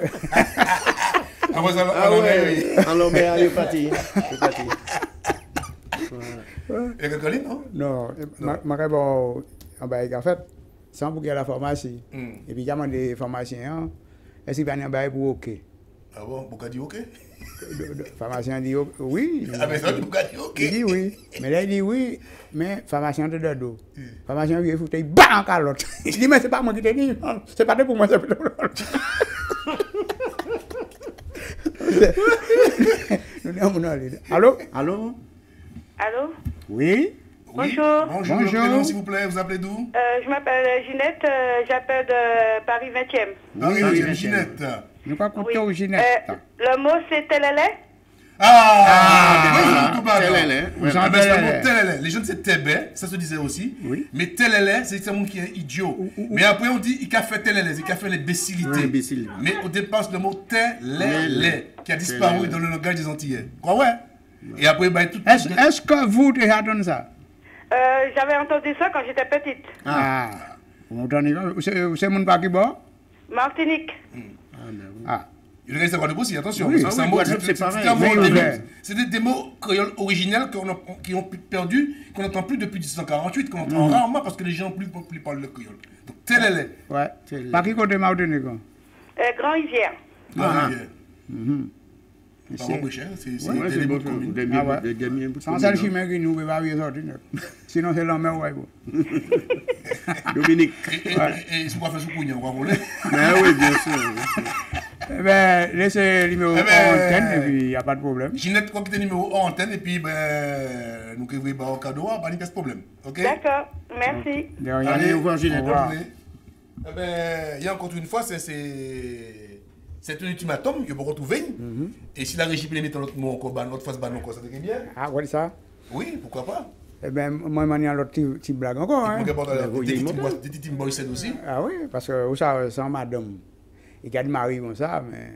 Après ça, alors, mais il est parti. Il y a quelqu'un, non? Non, en fait, sans pour qu'il y ait la pharmacie, et puis il y a des pharmaciens, est-ce qu'il y a un bail pour OK? Ah bon, pourquoi dit OK? Le pharmacien dit oui. Ah, mais ça, pourquoi dit OK? Il dit oui. Mais là, il dit oui, mais le pharmacien te donne dos. Le pharmacien vient foutre, il bat en calotte. Il dit, mais c'est pas moi qui te dis, c'est pas pour moi, c'est pour Allô? Allô? Allô? Oui? Bonjour. Bonjour. Le prénom, s'il vous plaît, vous appelez d'où? Je m'appelle Ginette, j'appelle de Paris 20e. Paris 20e, Ginette. Je pas compter au Ginette. Le mot c'est Telele? Les jeunes c'est Tébé, ça se disait aussi. Oui. Mais Telele, c'est un monde qui est idiot. Mais après on dit il a fait Telele, il a fait l'imbécilité. Mais au départ c'est le mot Telele qui a disparu dans le langage des Antillais. Quoi ouais? Et après tout. Est-ce que vous avez entendu ça? J'avais entendu ça quand j'étais petite. Ah. Vous entendez ça? C'est mon qui bord? Martinique. Ah. Il reste encore de aussi, attention. Oui, c'est des mots créoles originels qui ont perdu, qu'on n'entend plus depuis 1948, qu'on entend rarement parce que les gens plus parlent le créole. Donc, tel elle est. Ouais. Par qui côté Martinique? Grand Rivière. Grand Rivière. C'est pas cher, c'est des mots communs. Sans celle chimère qui nous peut pas sortir. Sinon, c'est l'homme, ouais. Dominique. Et si vous faire sous couille, on va voler. Oui, bien sûr. Eh bien, laissez le numéro en antenne et puis il n'y a pas de problème. Ginette, quoi que tu numéro en antenne et puis nous créons un cadeau, pas de problème. Ok? D'accord, merci. Allez, au revoir Ginette. Eh bien, il y a encore une fois, c'est un ultimatum que vous retrouvez. Et si la régie peut mettre notre mot encore, notre face encore, ça devient bien. Ah, voilà ça? Oui, pourquoi pas? Eh bien, moi, je vais l'autre petite blague encore. Des petites boys aussi. Ah oui, parce que ça, c'est madame. Il a dit Marie comme ça, mais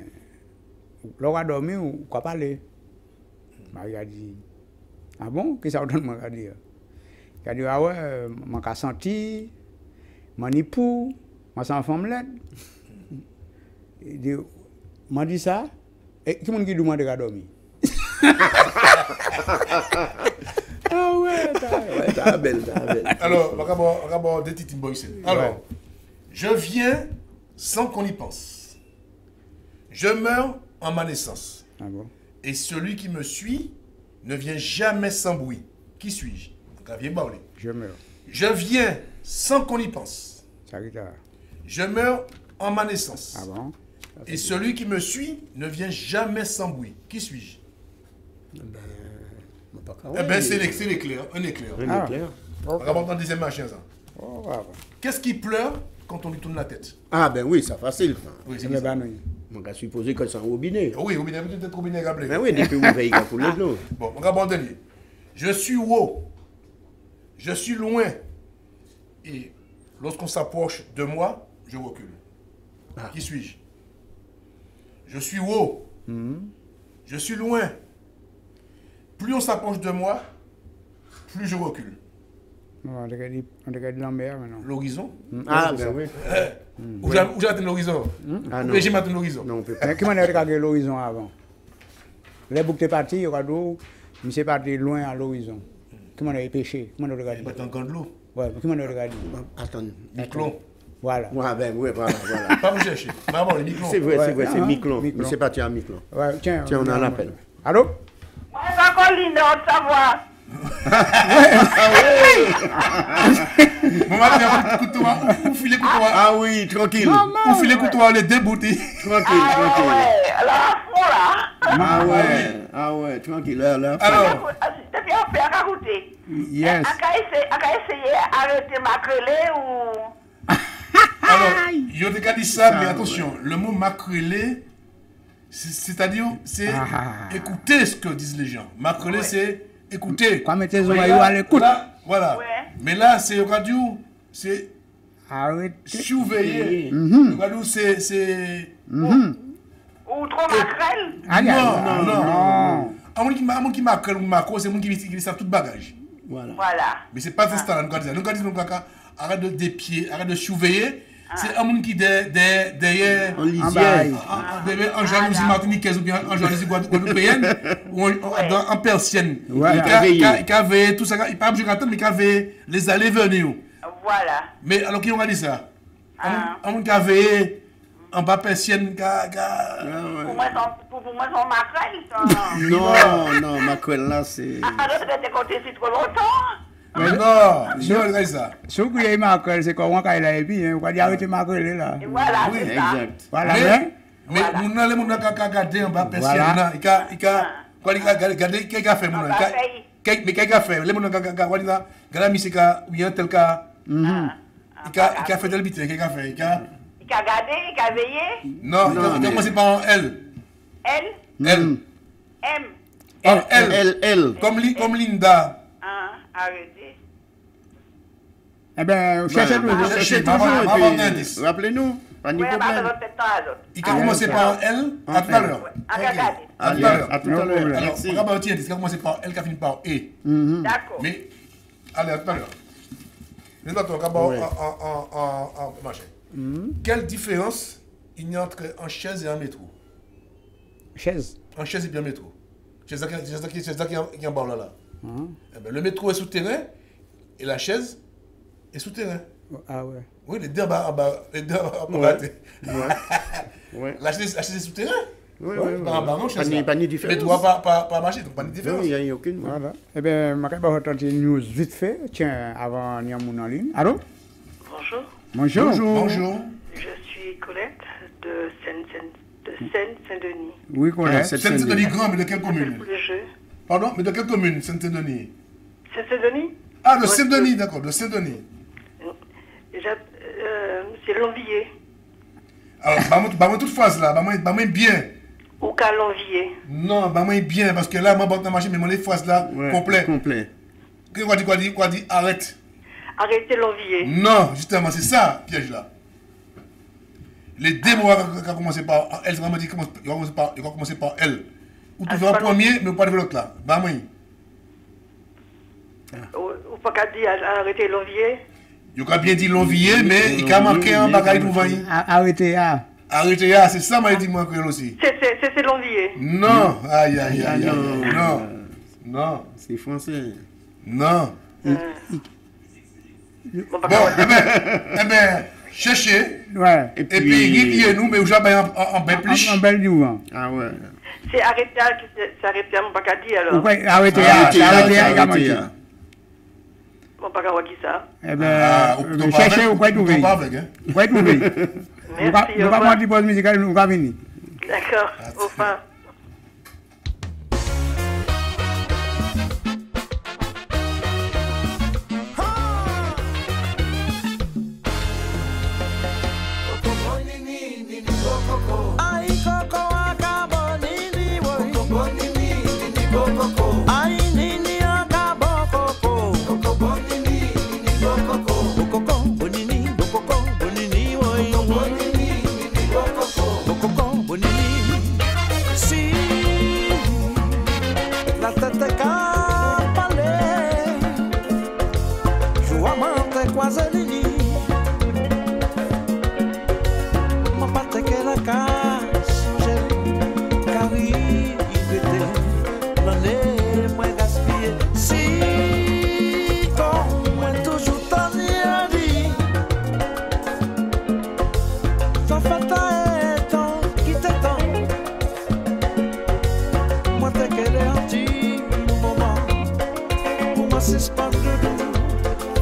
l'on a dormi ou quoi parler. Marie a dit, ah bon, qu'est-ce que ça donne à dire? Il a dit, ah ouais, je suis senti, mon époux, je suis en femme laide. Il dit, m'a dit ça, et qui m'a dit demande de dormir? Ah ouais, t'as belle. Alors, on va voir des petites boys. Alors, je viens sans qu'on y pense. Je meurs en ma naissance. Ah bon? Et celui qui me suit ne vient jamais sans bruit. Qui suis-je? Je meurs. Je viens sans qu'on y pense. Je meurs en ma naissance. Ah bon? Et celui qui me suit ne vient jamais sans bruit. Qui suis-je? Eh bien, c'est l'éclair. Un éclair. Un éclair. On va dans le deuxième machin, ça. Oh, qu'est-ce qui pleure quand on lui tourne la tête? Ah, ben oui, ça facile. Oui, c'est ça. On va supposer que c'est un robinet. Oui, robinet, peut-être robinet gablé. Ben oui, depuis vous veillez pour le l'eau. Bon, on va abandonner. Je suis haut. Je suis loin. Et lorsqu'on s'approche de moi, je recule. Qui suis-je? Je suis haut. Je suis loin. Plus on s'approche de moi, plus je recule. On regarde l'envers maintenant. L'horizon? Ah, ben oui. Où j'atteins l'horizon? Où j'ai atteint l'horizon? Non, on peut pas. Mais comment on a regardé l'horizon avant? Les boucs étaient partis, il y aura d'eau, mais c'est parti loin à l'horizon. Comment on a pêché? Comment on a regardé? Il y a encore de l'eau. Ouais, mais comment on a regardé? Attends. Miquelon. Voilà. Ouais, ben oui, voilà. Pas vous chercher. Maman, le Miquelon. C'est vrai, c'est Miquelon. C'est parti à Miquelon. Ouais, tiens, on a l'appel. Allô? Moi, je vais Colline, de savoir. Bon, maintenant, vous filez couteau. Ah oui, tranquille. Vous filez couteau, les déboutés. Tranquille. Ouais, alors, voilà. Ah ouais, tranquille. Là. Alors. Depuis on fait à goûter. Yes. On va essayer d'arrêter ma crélée ou. Alors, je te dis ça, mais attention, le mot macrélé, c'est-à-dire, c'est écouter ce que disent les gens. Macrélé, c'est écouter. Quand mettez les oreilles à l'écoute. Voilà. Mais là, c'est radio, c'est surveiller. Radio, c'est. Ou trop maquerelle? Non. Un monde qui maquerelle ou macro, c'est un monde qui savent tout bagage. Voilà. Mais c'est pas ça, nous disons, arrête de dépier, arrête de surveiller. C'est un monde qui derrière en lisière, en jalousie martiniquaise ou bien en jalousie guadeloupéenne ou en persienne. Il a veillé tout ça, il n'a pas obligé d'attendre, mais il a veillé les allées venir. Voilà. Mais alors qui a dit ça? Un monde qui a veillé en bas persienne. Pour moi, son maquerelle. Non, maquerelle là, c'est. Alors, tu t'es compté si trop longtemps. Non, je ne sais pas ça. Ce que j'ai marqué, c'est comment il a été, on va dire arrêter marqué là. Voilà, oui, exact. Voilà, mais nous allons regarder en bas persienne là. Il a qu'est-ce a fait mon mais qu'est-ce a fait? Les gens regardent là, regarde musica bien tel cas. Il a fait tel bit, qu'est-ce a fait? Il a gardé, il a veillé? Non, il a commencé par L. L? M? L. Comme Linda. Arrêtez. Eh bien, cherchez toujours. Rappelez-nous. Pas de problème. Il a commencé par L à tout à l'heure. À tout à l'heure. Alors, on va partir, il a commencé par L qui a fini par E. D'accord. Mais, allez, à tout à l'heure. Nous allons d'abord en marché. Quelle différence il y a entre un chaise et un métro? Chaise. Un chaise et bien métro. Chaise qui est en bas là. Eh ben, le métro est souterrain et la chaise est souterrain. Ah ouais. Oui, les deux en bas. La chaise est souterrain. Oui. Pas ni différence. Métro pas marché, donc pas ni différence. Il n'y a aucune. Voilà. Eh bien, je vais tenter une news vite fait. Tiens, avant de nous en ligne. Allô? Bonjour. Je suis Colette de Seine-Saint-Denis. Oui, Colette. Seine-Saint-Denis grand, mais de quelle commune? Pour le jeu. Pardon, mais de quelle commune, Saint-Denis? Saint-Denis? Ah, de Saint-Denis, d'accord, de Saint-Denis. C'est L'Envier. Alors, bah-moi toute phase là, bah-moi bien. Ou qu'à L'Envier? Non, bah-moi bien, parce que là, moi, dans la machine, mais moi, les phrases là, complet. Quoi dit, arrête. Arrêtez L'Envier. Non, justement, c'est ça, piège là. Les deux mots qui ont commencé par L, vraiment dit, ils vont commencer par L. Ou tu fais un premier, mais pas de l'autre là. Bah-moi. Ou pas qu'à dire arrêtez L'Envier? Il a bien dit L'Envier, mais il a marqué un bagage pour voir. Arrêtez, c'est ça, m'a dit moi aussi. C'est L'Envier. Non, aïe, non. C'est français. Non. Bon, eh ben, cherchez. Ouais. Et puis, riez-nous, mais aujourd'hui, en bel plus. En bel nous. Ah ouais. C'est arrêter à mon pas qu'à dire alors. Ouais, arrêtez, Mon pas qu'à qui ça? Eh bien, cherchez ou quoi trouver. Vous pouvez trouver. Merci. Nous va voir du pause musical, nous va venir. D'accord, au revoir. Ay, nini, akabo, coco. Coco, bonini, coco. Coco, bonini, coco, bonini, oi. Coco, bonini. Si la tête capale, joua mante quaselini. Ma parte che la cache, cari l'année moins gaspillée. Si comme moi toujours t'en ai dit, ça fait un temps qui t'attend. Moi t'es qu'elle est un petit moment pour moi suspendre de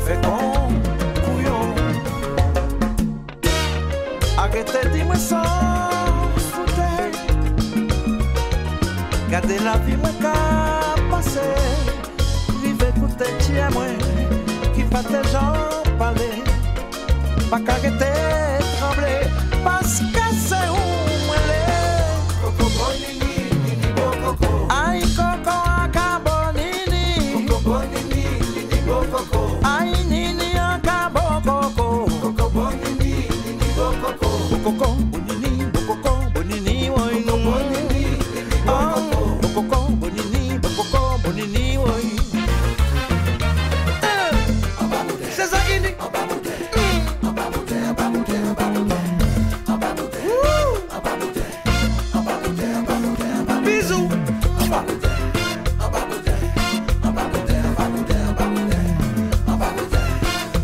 fait comme couillon. Arrêtez dis-moi sans foutre. Gardez la vie moi qu'a passé. Vive écouter tia moi qui pas tes gens parler. Pas qu'arrêter trembler parce que c'est où moi les. Coco bonini, nini coco. Aïe coco acabonini. Coco bonini, nini coco. Aïe nini acabo coco. Coco bonini, nini coco. Coco bonini, coco bonini, oi. Coco bonini. Coco bonini, coco bonini, oi. C'est ça qui dit. Bisous.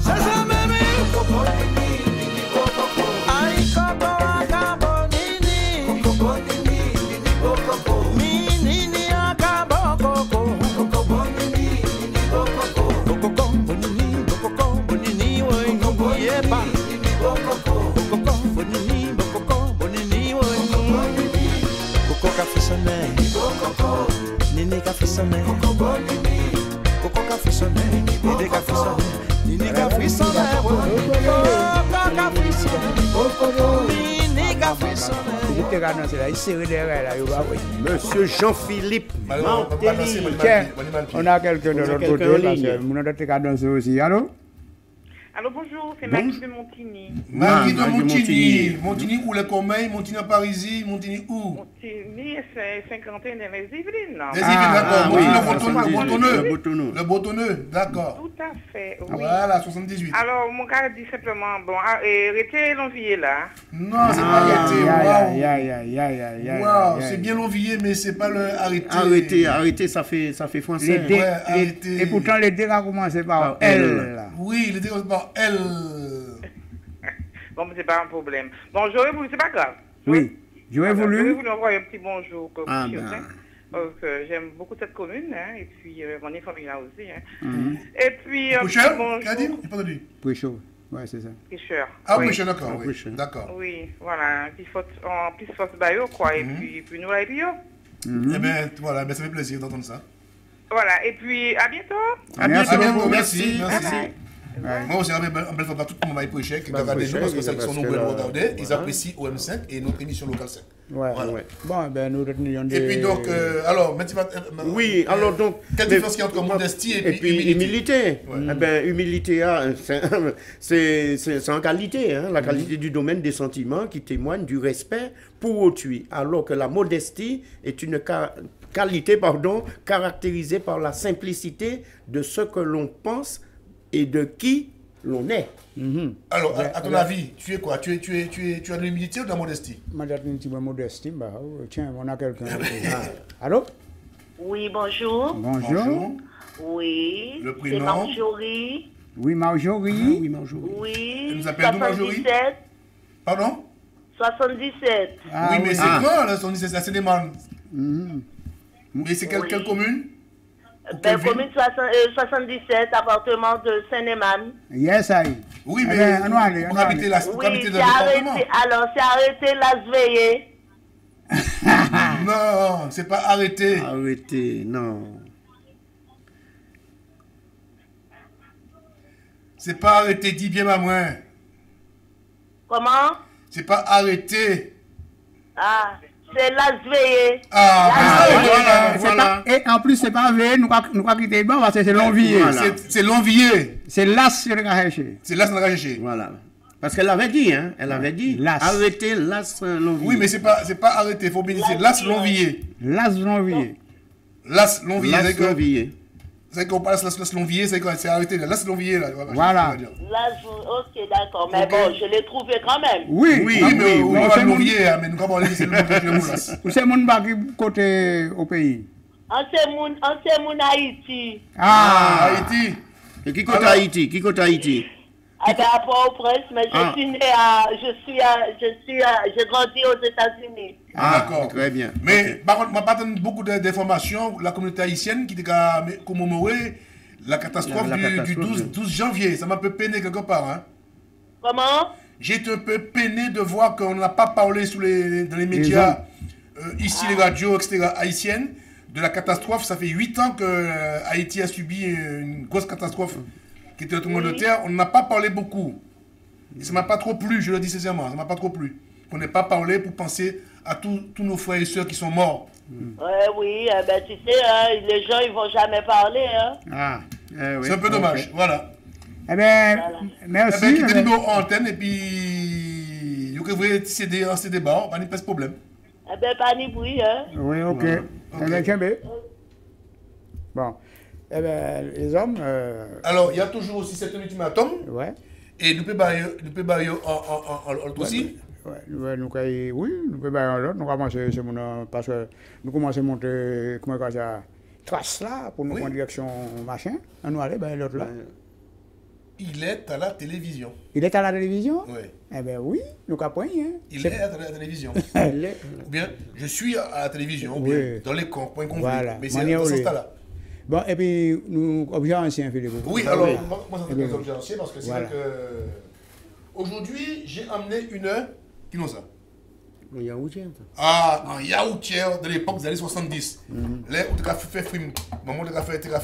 C'est ça même. Aïe coco acabonini. Coco bonini, coco. Minini acabo coco. Coco bonini, coco. Coco bonini, coco bonini, oi. Coco yepa. Coco bonini, coco bonini, oi. Coco café sonné. Coco. Nini café sonné. Coco bonini. Coco café sonné. Nini café sonné. Nini café sonné. Coco café sonné. Nini café sonné. Monsieur Jean-Philippe Martelly. On a quelqu'un de l'autre côté, parce que nous avons dansé aussi. Allô? Allô, bonjour, c'est Maggie de Montigny. Maggie de Montigny. Montigny où les Cormeilles, Montigny à Parisis, Montigny où? Montigny, c'est 51 les Yvelines. Les Yvelines, d'accord. Le Botonneux. Le Botonneux, d'accord. Tout à fait, oui. Voilà, 78. Alors, mon gars dit simplement, bon, arrêtez l'envier là. Non, c'est pas arrêté. Waouh, c'est bien l'envier, mais c'est pas le arrêter. Arrêter, ça fait français. Et pourtant, les dés ont commencé par L. Oui, les dés ont par L. Bon, mais c'est pas un problème. Bon, j'aurais voulu, c'est pas grave. Oui, j'aurais voulu envoyer un petit bonjour. Ben. J'aime beaucoup cette commune, hein, et puis mon famille là aussi. Hein. Et puis, Poucheur, qu'a dit? J'ai pas entendu. Poucheur, ouais, c'est ça. Poucheur. Ah, oui. Poucheur, d'accord. Oui. D'accord. Oui, voilà, en plus force bayo, quoi, et puis nous là, et puis yo. Eh bien, voilà, ça fait plaisir d'entendre ça. Voilà, et puis à bientôt. À bientôt, merci. Moi aussi, j'avais un bel fois tout le monde m'a prêché, qui regardent nous parce que c'est son nombre de regarder. Ils apprécient OM5 et notre émission locale 5. Ouais. Bon, ben nous retenions des... Et puis donc, alors, oui, alors donc... Quelle différence qu'il y a entre modestie et puis humilité? Eh bien, humilité, c'est en qualité, hein, la qualité du domaine des sentiments qui témoigne du respect pour autrui, alors que la modestie est une qualité, caractérisée par la simplicité de ce que l'on pense et de qui l'on est. Alors, à ton avis, tu es quoi? Tu as de l'humilité ou de la modestie? De la modestie, bah, tiens, on a quelqu'un. Allô? Oui, bonjour. Bonjour. Oui. Le prénom? C'est Marjorie. Oui, Marjorie. Oui, Marjorie. Oui. Elle nous appelle d'où, Marjorie? 77. Pardon? 77. Oui, mais c'est quoi, là, 77, ça c'est des man. Mais c'est quelle commune? Commune 77, appartement de Saint-Néman. Yes, I. Oui, mais on habite dans le département. Alors, c'est arrêté Las Veillées. Non, c'est pas arrêté. Arrêté, non. C'est pas arrêté, dis bien maman. Comment? C'est pas arrêté. Ah, C'est Las-Veillé. Voilà. Et en plus, c'est pas veillé, nous pas quitter le banc parce que c'est Lonvier. C'est Lonvier. C'est Las sur le chercher. C'est Las dans le chercher. Voilà. Parce qu'elle avait dit, hein, elle avait dit, arrêtez Las Lonvier. Oui, mais c'est pas arrêter, il faut bien dire, c'est Las Lonvier. Las Lonvier. Las Lonvier. Las Lonvier. C'est qu'on parle de Las Lonvier, c'est arrêté, Las Lonvier, là. Voilà. Ok, d'accord, mais bon, je l'ai trouvé quand même. Oui, mais on va Lonvier, mais nous avons parlé de Las. Où c'est mon bas côté au pays? C'est mon Haïti. Ah, Haïti. Et qui côté Haïti? Qui côté Haïti? À Port-au-Prince, mais j'ai grandi aux États-Unis. D'accord. Très bien. Mais par contre, je n'ai pas donné beaucoup d'informations. La communauté haïtienne qui a commémoré la catastrophe du 12 janvier. Ça m'a un peu peiné quelque part. Hein. Comment? J'ai été un peu peiné de voir qu'on n'a pas parlé dans les médias, ici les radios, etc., haïtiennes, de la catastrophe. Ça fait 8 ans que Haïti a subi une grosse catastrophe qui était le tremblement de terre. On n'a pas parlé beaucoup. Et ça ne m'a pas trop plu, je le dis sincèrement. Ça ne m'a pas trop plu. Qu'on n'ait pas parlé pour penser à tous nos frères et sœurs qui sont morts. Oui, ben, tu sais, les gens ils vont jamais parler. Hein. Oui. C'est un peu dommage, voilà. Eh bien, merci. Eh bien, quittez le numéro antenne et puis, vous pouvez céder en ces débats, pas de problème. Eh bien, pas ni bruit, hein. Oui, ok. Eh bien, tiens, bon. Eh bien, les hommes... Alors, il y a toujours aussi cet ultimatum. Ouais. Et nous pouvons bailler en aussi. Oui, nous pouvons bailler en l'autre. Nous commençons parce que nous commençons à monter, comment on dit ça, trace là, pour nous prendre direction machin. On nous aller, ben l'autre là. Il est à la télévision. Il est à la télévision? Oui. Eh bien oui, nous capons. Il est à la télévision. Ou bien, je suis à la télévision, ou bien dans les camps, point convenu. Voilà. Mais c'est dans ce sens-là. Bon, et puis, nous, objets anciens, Philippe. Oui, alors, moi, ça des objets anciens parce que c'est vrai que. Aujourd'hui, j'ai amené une. Qui nous ça? En yaourtière. Ah, en yaourtière de l'époque des années 70. Là où tu as fait film, maman, tu as fait. Il a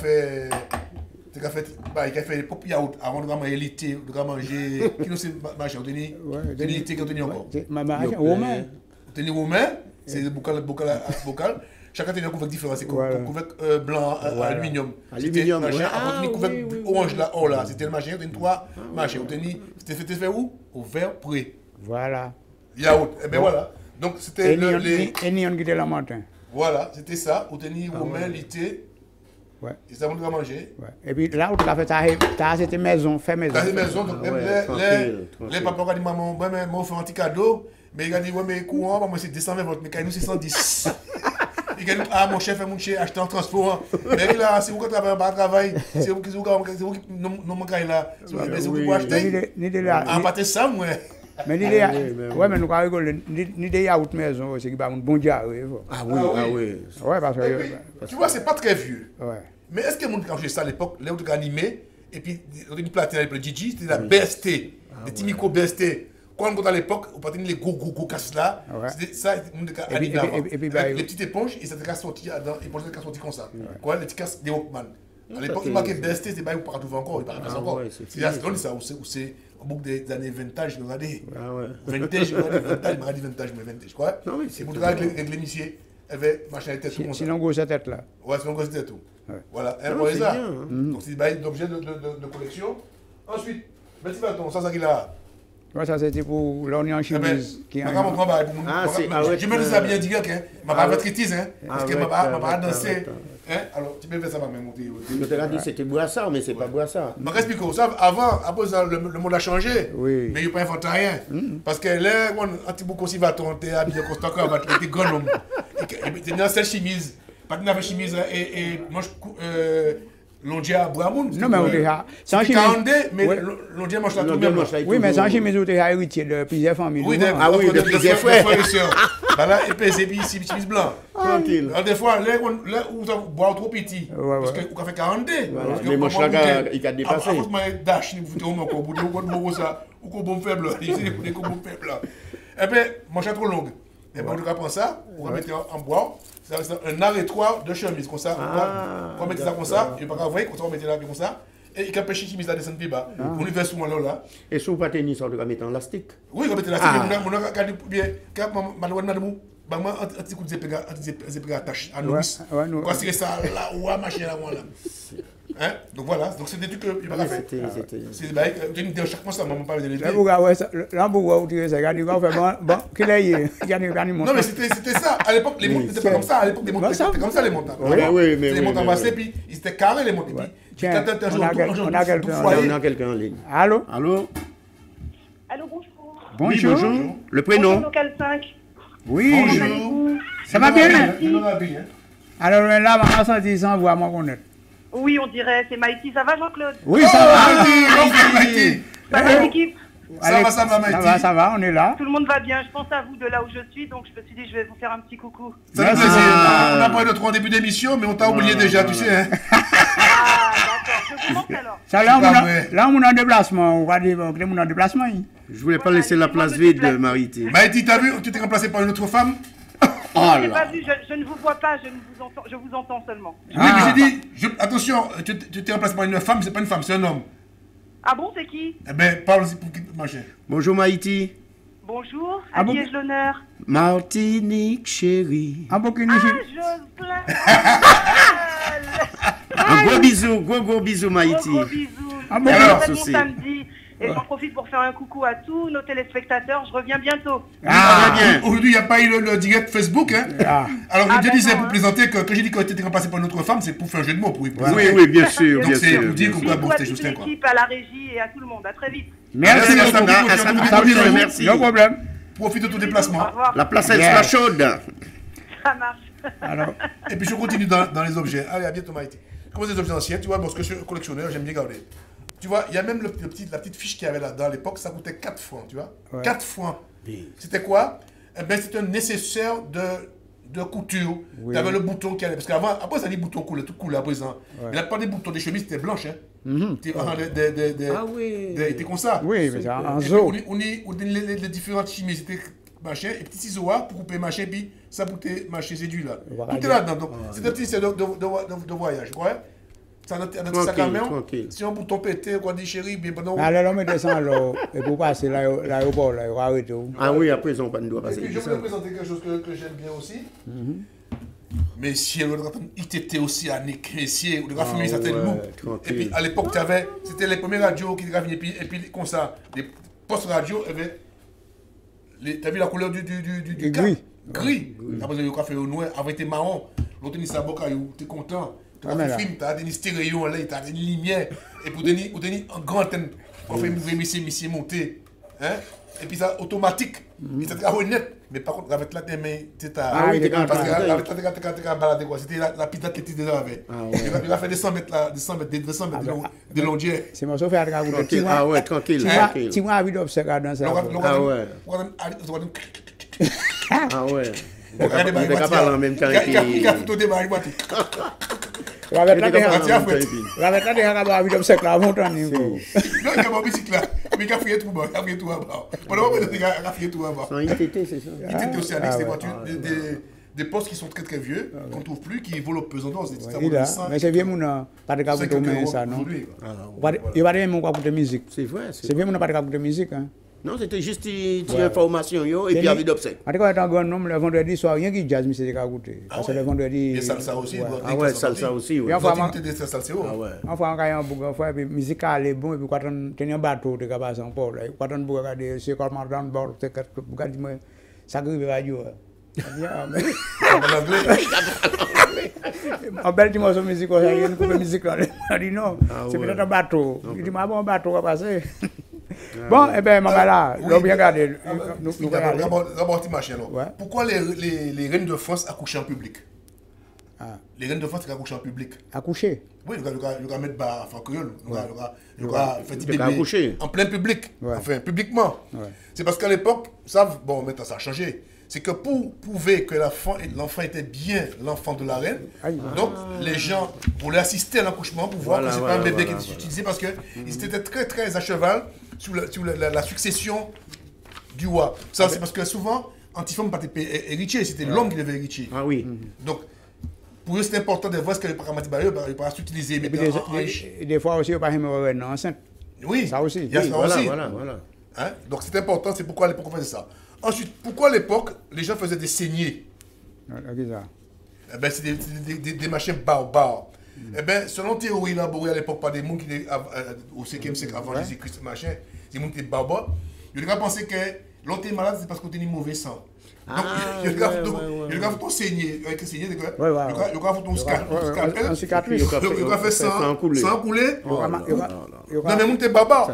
fait des pop yaourt avant de manger l'été, de manger. Qui nous c'est machin? On tenait l'été qu'on tenait encore. Romain. On tenait romain, c'est le bocal. Chacun tenait un couvercle différent. C'est un couvercle blanc, aluminium. Aluminium, machin. On tenait un couvercle orange là, or là. C'était le machin, on tenait 3 machins. On tenait. C'était fait où? Au verre pré. Voilà. Yaourt. Et bien voilà. Donc c'était les. Et Nion qui était là matin. Voilà, c'était ça. On tenait romain, l'été. Ouais. Et ça, on doit manger. Ouais. Et puis là où tu as fait ça, c'était maison, fait maison. C'était maison, donc les papas ont dit, maman, moi, on fait un petit cadeau, mais il a dit, ouais, mais courant, moi, c'est 220 volts, mais quand nous, c'est 110. Il a dit, ah, mon chef, acheter un transport. Mais là, c'est vous qui travaillez pas travail, c'est vous qui nous manquez là. C'est vous qui pouvez acheter. Ah, pas ça, moi. Mais mais nous rigolons, ni des yaourts maison, c'est qui va un bon diarrhée. Ah oui. Ouais, parce que. Tu vois, c'est pas très vieux. Ouais. Mais est-ce que les gens qui ont fait ça à l'époque, les autres animés, et puis une platine avec le Gigi, c'était la BST, des petits micro BST. Quand on à l'époque, on partait les gros casses là, c'était ça, animé avant. Les petites éponges, et ça était sorti dedans, éponges étaient sorties comme ça. Quoi, les petits casses des Walkman. À l'époque, il marquait BST, c'était pas où pas trouver encore, il paraît pas encore. C'est là, ça, où c'est au bout des années vintage, nous regardez. Vintage, il m'a dit vintage, mais vintage, quoi. C'est pour avec l'émissier, elle avait machin la tête tout comme ça. C'est une grosse tête là. Ouais, c'est une grosse tête tout. Voilà, c'est ça. Donc c'est des objets de collection. Ensuite, petit bâton, ça qu'il a. Ouais, ça c'était pour l'onion chemise. Je me dis ça bien dit, hein. Je ne vais pas traiter, hein. Parce que je ne vais pas danser. Alors, tu peux faire ça, ma mère. Je te l'ai dit, c'était Boissard, mais c'est pas Boissard. Je explique ça. Avant, après ça, le monde a changé. Oui. Mais il n'y a pas inventé rien. Parce que là, un petit bout aussi va tourner, habillé comme ça, il va être grand homme. Il y a une seule chemise. Pas de chemise et moi, l'ondia Boamoun. Non, mais on est là. C'est un chemise. Mais l'ondia mange la tout même. Oui, mais c'est un chemise où tu es héritier de plusieurs familles. Oui, de plusieurs frères et sœurs. Là, et puis c'est chemise blanc. Tranquille. Alors, des fois, là où tu bois trop petit. Parce que tu as fait 42. Mais mon chat, il a dépassé. Après, moi, dash, vous foutez au moins, vous dites, ça, ou qu'on bon faible. Et puis, mon chat trop long. Et bien, on prend ça, on va mettre en bois. C'est un arrêtoir de chemise, comme ça. On va mettre ça comme ça, il n'y a pas qu'à voir, comme ça, on va mettre là comme ça. Et il peut pêcher chemise à descendre plus bas. On lui fait souvent là. Et si vous pas tenir ça, on va mettre en élastique. Oui, on va mettre en élastique. On a regardé bien. Madame, bah moi un petit coup de zépéga attache à nourrice. Quoi c'est ça là ou à machin là voilà. Hein? Donc voilà, donc c'est des trucs que il va faire. C'est bah une idée chaque fois ça maman pas de l'idée. Là vous tirer ça regarde va faire bon qu'il est non mais c'était ça à l'époque les montres n'étaient pas comme ça à l'époque les montres c'était comme ça les montres. Oui mais les montres embrassées puis ils étaient carrés les montres puis tiens on a quelqu'un en ligne. Allô bonjour. Bonjour. Le prénom Oui, bonjour. Ça va bien? Alors là, ma senti sans voix, moi connaître. Oui, on dirait, c'est Maïti. Ça va, Jean-Claude? Oui, ça va. Maïti. Ça va, l'équipe? Ça va, on est là. Tout le monde va bien. Je pense à vous de là où je suis, donc je me suis dit, je vais vous faire un petit coucou. Ça fait plaisir. On a parlé de toi en début d'émission, mais on t'a oublié déjà, tu sais. Hein. Ah, d'accord. Je vous manque alors. Ça, là, on est en déplacement. On va dire, on est en déplacement. Je voulais pas laisser la place vide, Maïti. Maïti, t'as vu, tu t'es remplacé par une autre femme? Je n'ai pas vu, je ne vous vois pas, je vous entends seulement. Oui, mais j'ai dit, attention, tu t'es remplacé par une femme, c'est pas une femme, c'est un homme. Ah bon, c'est qui? Eh ben, parle-y pour machin. Bonjour Maïti. Bonjour, à qui ai-je l'honneur? Martinique chérie. Ah, Jocelyn. Un gros bisou, gros bisou Maïti. Gros bisou. Alors, bon samedi. Et j'en profite pour faire un coucou à tous nos téléspectateurs. Je reviens bientôt. Bien. Aujourd'hui, il n'y a pas eu le direct Facebook. Hein. Alors, je disais pour plaisanter que j'ai dit que tu étais remplacé par une autre femme, c'est pour faire un jeu de mots. Pour oui, bien sûr. Donc, c'est pour dire qu'on doit booster toute Justin. l'équipe, à la régie et à tout le monde. À très vite. Merci. Merci. No problème. Profite de ton déplacement. La place, elle sera chaude. Ça marche. Alors. Et puis, je continue dans les objets. Allez, à bientôt, Maïti. Comment des objets anciens, tu vois, parce que je suis collectionneur, j'aime bien garder. Tu vois, il y a même la petite fiche qu'il y avait là dans l'époque, ça coûtait 4 francs, tu vois. 4 francs. C'était quoi? Eh bien, c'était un nécessaire de couture. Tu avais le bouton qui allait. Parce qu'avant, après, ça dit bouton coulé, tout coulé à présent. Il n'y a pas des boutons des chemises, c'était blanche. Hein. C'était comme ça. Oui, mais c'est en zoo. On les différentes chemises, c'était machin, et petits ciseaux pour couper machin, puis ça coûtait machin, c'est du là. Tout est là-dedans. Donc, c'est un petit de voyage, quoi. Ça a notre sac à main. Si on bouton pété, on dit chérie, bien pendant. Alors, on met descend alors, et pour passer l'aéroport, là, on va arrêter. Ah oui, après, on ne doit pas passer. Et puis, je voulais présenter quelque chose que j'aime bien aussi. Messieurs, il était aussi à Nick, messieurs, le gars fumé, ça c'était loup. Et puis, à l'époque, c'était les premières radios qui gravillaient, et puis, comme ça, les postes radio, tu as vu la couleur du gris. Gris. Après, il a fait au noir, avait été marron. L'autre, il s'est tu es content. Tu as film, tu as des stéréos, tu as des lumières, et pour donner une grande antenne, on fait mouvement, monsieur monter. Hein? Et puis ça automatique, c'est très honnête, mais par contre, avec la main, c'est ah oui, parce que avec la balade, c'était la piste d'athlétisme déjà avec. Il a fait des 100 mètres de longueur. C'est mon chauffeur qui a voulu. Ah ouais, tranquille. Tu m'as envie d'observer dans ça. Ah ouais. Ah ouais. Il va parler en même temps. Il a photo de Marie Boiti. Il va mettre la déha là-bas, il va observer la montagne. Non, il a pas bicycle là. Mais il a fait tout bas. Il a fait tout bas. Pendant que il a fait tout bas. C'est un ITT, c'est ça. ITT aussi, avec des voitures, des postes qui sont très très vieux, qu'on ne trouve plus, qui volent au pesant. Mais c'est vieux, mon pas de cas pour ça, non? Il va rien mon quoi pour de musique. C'est vrai. C'est vieux, mon pas de cas pour de musique. Non, c'était juste une information et puis avis d'obsèque. En tout cas, un grand nombre, le vendredi soir, rien qui jazz, mais c'est qu'à goûter. Parce que le vendredi. Et salsa aussi. Ah ouais, salsa aussi. Enfin, on a un bouquin, et puis musique elle est bon, et puis quand on tient un bateau, tu vas en port, quand on regarde, c'est comme dans le bord, c'est que ça arrive à Dieu. En belle dimension musicale, il y a une coupe de musique là. Il dit non, c'est peut-être un bateau. Il dit, mais bon, un bateau va passer. Bon, eh bien, maman là, nous bien regarder. D'abord, tu marches alors. Pourquoi les reines de France accouchent en public? Les reines de France accouchent en public. Accoucher? Oui, il va mettre bas en créole. Il va faire des bébés en plein public. Enfin, publiquement. C'est parce qu'à l'époque, bon, maintenant ça a changé. C'est que pour prouver que l'enfant était bien l'enfant de la reine, donc les gens voulaient assister à l'accouchement pour voir que ce n'est pas un bébé qui était utilisé parce qu'ils étaient très très à cheval sur la succession du roi. Ça, c'est parce que souvent, Antiphon n'a pas été héritier, c'était l'homme qui devait hériter. Ah oui. Donc, pour eux, c'est important de voir ce que les paramètres ne pas s'utiliser. Et des fois aussi, il n'y a pas de enceinte. Oui, ça aussi. Il y a ça aussi. Donc, c'est important, c'est pourquoi à l'époque on faisait ça. Ensuite, pourquoi à l'époque, les gens faisaient des saignées? Eh ben, c'est des machins barbares. Eh ben, selon théorie élaborée à l'époque par des gens qui étaient au 5e siècle avant Jésus-Christ, machin, des gens qui étaient barbares, ils ont pensé que l'autre est malade, c'est parce qu'on tenait mauvais sang. Donc, il y a ton saigner, avec le saigner, il y a ton scalpel, il y a fait sang couler. Non, mais mon t'es barbare.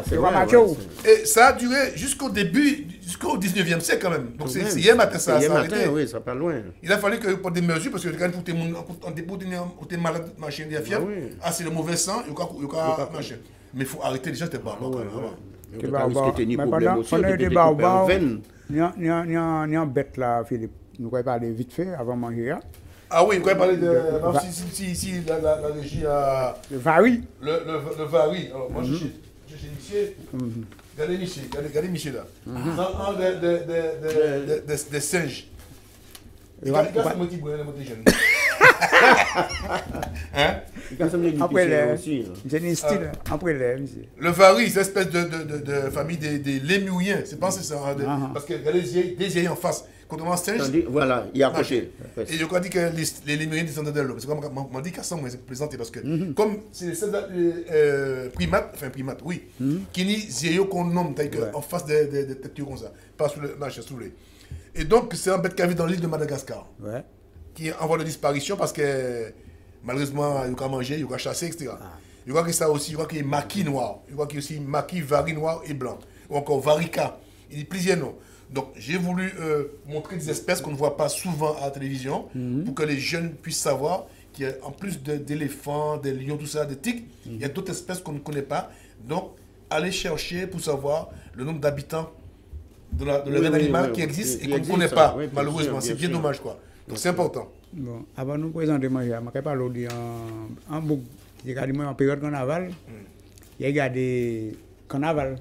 Et ça a duré jusqu'au début, jusqu'au 19e siècle quand même. Donc, c'est hier matin ça a arrêté. Oui, ça pas loin. Il a fallu que pour des mesures, parce que quand tu es malade, machin, de la fièvre, c'est le mauvais sang, il y a machin. Mais il faut arrêter, les gens étaient barbares. Mais pendant des barbares, il y a un bête là, Philippe. Nous pouvons parler vite fait avant de manger. Ah oui, vous pouvez parler de. Si la régie a. Le vari. Le vari. Alors, moi, je suis Michel. Regardez Michel là. Des singes. Le vari, c'est une espèce de famille des lémuriens. C'est pas ça. Parce que regardez des yeux en face. Contrairement à singe. Voilà, il y a accroché. Et je crois que les lémuriens descendent de l'homme. C'est comme on dit qu'à ça, moi, c'est présenté parce que comme c'est les primates, oui, qui n'y zéro qu'on nomme en face des têtes comme ça, pas sous le marché sous les. Et donc, c'est un bête qui vit dans l'île de Madagascar. Qui est en voie de disparition parce que malheureusement, il y a manger, il y a chasser, etc. Je crois que ça aussi, je crois qu'il y a maquis noir, je crois qu'il y a aussi maquis vari noir et blanc, ou encore varica. Il y a plusieurs noms. Donc, j'ai voulu montrer des espèces qu'on ne voit pas souvent à la télévision pour que les jeunes puissent savoir qu'il y a, en plus d'éléphants, des lions, tout ça, des tigres, il y a d'autres espèces qu'on ne connaît pas. Donc, allez chercher pour savoir le nombre d'habitants de la animal qui existe et qu'on ne connaît pas, malheureusement. C'est bien dommage, quoi. Donc c'est important. Bon, avant de nous présenter manger, je vais parler en bouc qui est en période carnaval. Il y a des carnaval.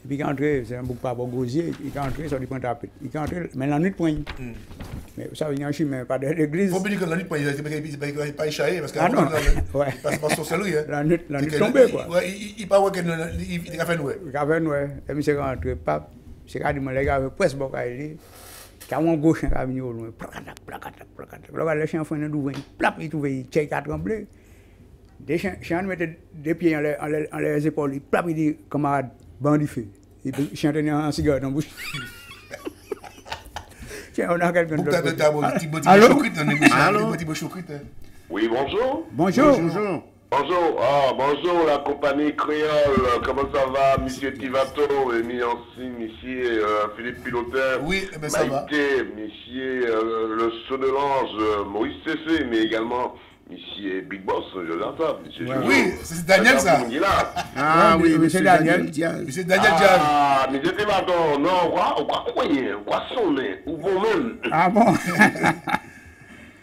Et puis quand c'est un bouc pas bon gosier, il est entré sur le point tapis. Il est entré, mais la nuit de poigne. Mais ça vient en Chine, mais pas de l'église. Il faut dire que la nuit de poigne, il n'est pas échaillé parce qu'il passe par son salut. La nuit tombée, quoi. Il parle qu'il a fait noué. Il a fait noué. Et puis c'est rentré, pape. C'est quand les gars avaient presque beaucoup à aller. Quand on gauche, on a venu au loin. Là, les chiens font un double. Ils trouvent des tchèques à trembler. Des chiens mettaient des pieds en les épaules. Ils disent, camarade, bandit feu. Ils chantaient un cigare dans la bouche. Tiens, on a quelqu'un d'autre. Allô? Oui, bonjour. Bonjour. Bonjour la compagnie créole, comment ça va, monsieur Tivato, Miancy, monsieur Philippe Pilotin, oui, mais ça va. monsieur le saut de l'ange, Maurice Cessé, mais également monsieur Big Boss, Jonathan, monsieur oui, c'est Daniel ça. Ah oui, monsieur Daniel. Monsieur Daniel Diaz. Ah, monsieur Tivato, non, on va sonner, ou vous-même. Ah bon?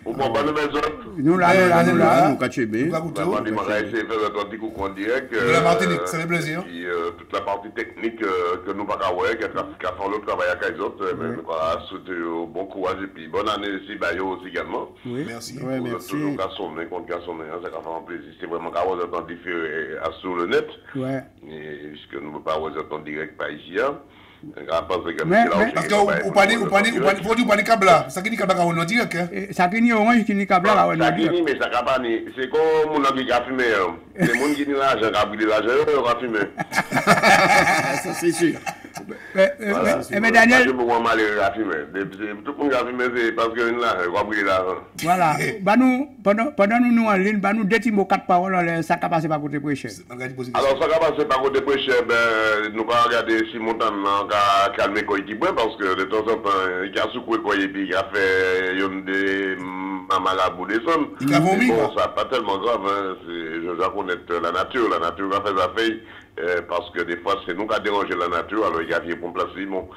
Vous comprenez mes autres? Nous là. Nous cachébé. On va essayer de faire un petit coup en direct. De la Martinique, ça fait plaisir. Et toute la partie technique que nous pas qu'à voir, qui a fait le travail à les autres, nous va souhaiter bon courage et puis bonne année aussi, aussi également. Oui, merci. Oui, merci. Toujours qu'à sonner, ça fait un plaisir. C'est vraiment qu'à vous entendre différer sur le net. Ouais. Et puisque nous ne pouvons pas vous entendre direct par ici. Parce que vous parlez de câble là, ça qui dit câble là on dit que ça qui dit orange qui dit câble là on dit mais ça capable c'est comme mon qui a fumé c'est mon qui dit l'argent qui a brûlé l'argent on va fumer ça c'est sûr. Mais Daniel tout le monde a fumé tout le monde a fumé c'est parce que là on va brûler l'argent voilà bah nous pendant nous en ligne bah nous deux mots quatre paroles ça capable passer par côté prêcher alors ça capable passer par côté prêcher ben nous pas regarder si montant calmer quoi qui parce que de temps en temps il a secoué quoi et puis il a fait des marabout des hommes bon ça pas tellement grave hein. Je connais la nature va faire sa feuille parce que des fois c'est nous qui a dérangé la nature alors il y a bien pour placer bon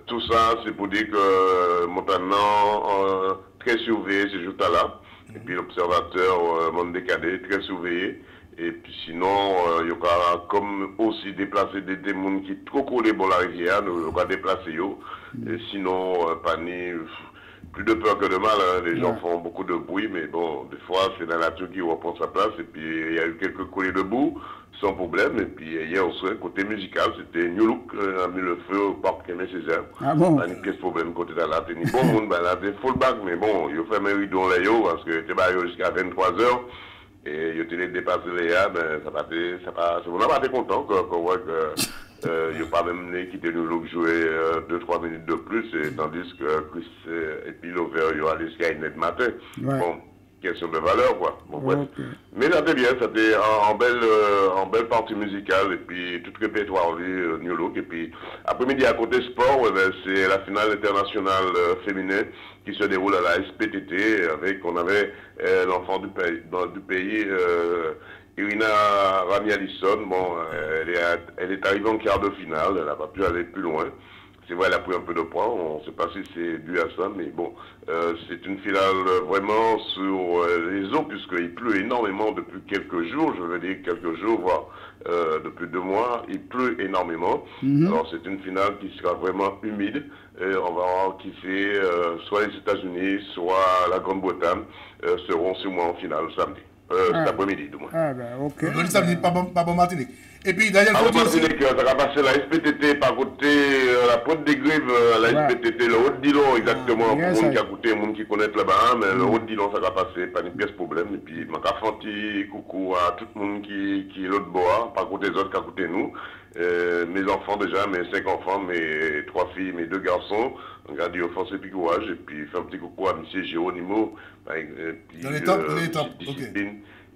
tout ça c'est pour dire que maintenant très surveillé ce jour-là et puis l'observateur monde décadé très surveillé. Et puis sinon, il y a comme aussi déplacer des démons qui trop collés pour la rivière, nous allons déplacer eux. Et sinon, plus de peur que de mal. Hein. Les gens font beaucoup de bruit, mais bon, des fois, c'est la nature qui reprend sa place. Et puis, il y a eu quelques coulées debout, sans problème. Et puis, hier aussi, côté musical, c'était New Look, a mis le feu au parc Aimé Césaire. Ah bon? Pas de problème côté de là. Ni bon monde, là, c'est full back, mais bon, il fait mes rideaux là, parce que c'était jusqu'à 23h. Et il était dépassé les gars, ben, on n'a pas été content qu'on voit que. Il n'y a pas même quitter New Look jouer 2-3 minutes de plus, et tandis que Chris et puis l'over, il y aura jusqu'à 1h du matin. Ouais. Bon, question de valeur, quoi. Bon, ouais. Mais c'était bien, c'était en belle partie musicale, et puis tout répertoire, New Look. Et puis, après-midi, à côté sport, c'est la finale internationale féminine qui se déroule à la SPTT, on avait l'enfant du pays Irina Rami-Alisson, bon, elle est arrivée en quart de finale, elle n'a pas pu aller plus loin. C'est vrai, elle a pris un peu de points, on ne sait pas si c'est dû à ça, mais bon, c'est une finale vraiment sur les eaux, puisqu'il pleut énormément depuis quelques jours, je veux dire quelques jours, voire depuis 2 mois, il pleut énormément. Alors c'est une finale qui sera vraiment humide, et on va voir qui fait, soit les États-Unis, soit la Grande-Bretagne seront sur moi en finale samedi. Cet après-midi, du moins. Ah, ben, ok. Le samedi, pas bon Martinique. Et puis, Daniel, Martinique, ça va passer la SPTT par côté la Pointe des Grives, la SPTT, le Haut-de-Dillon, exactement, pour les gens qui a coûté, les gens qui connaissent là-bas, mais le Haut-de-Dillon, ça va passer, pas de pièce problème. Et puis, je vais faire un petit coucou à tout le monde qui est l'autre bois, par côté des autres qui a coûté nous. Mes enfants déjà, mes 5 enfants, mes 3 filles, mes 2 garçons. Regarde, il offense et puis courage. Et puis, fait un petit coucou à M. Géronimo. Dans les temps, ok.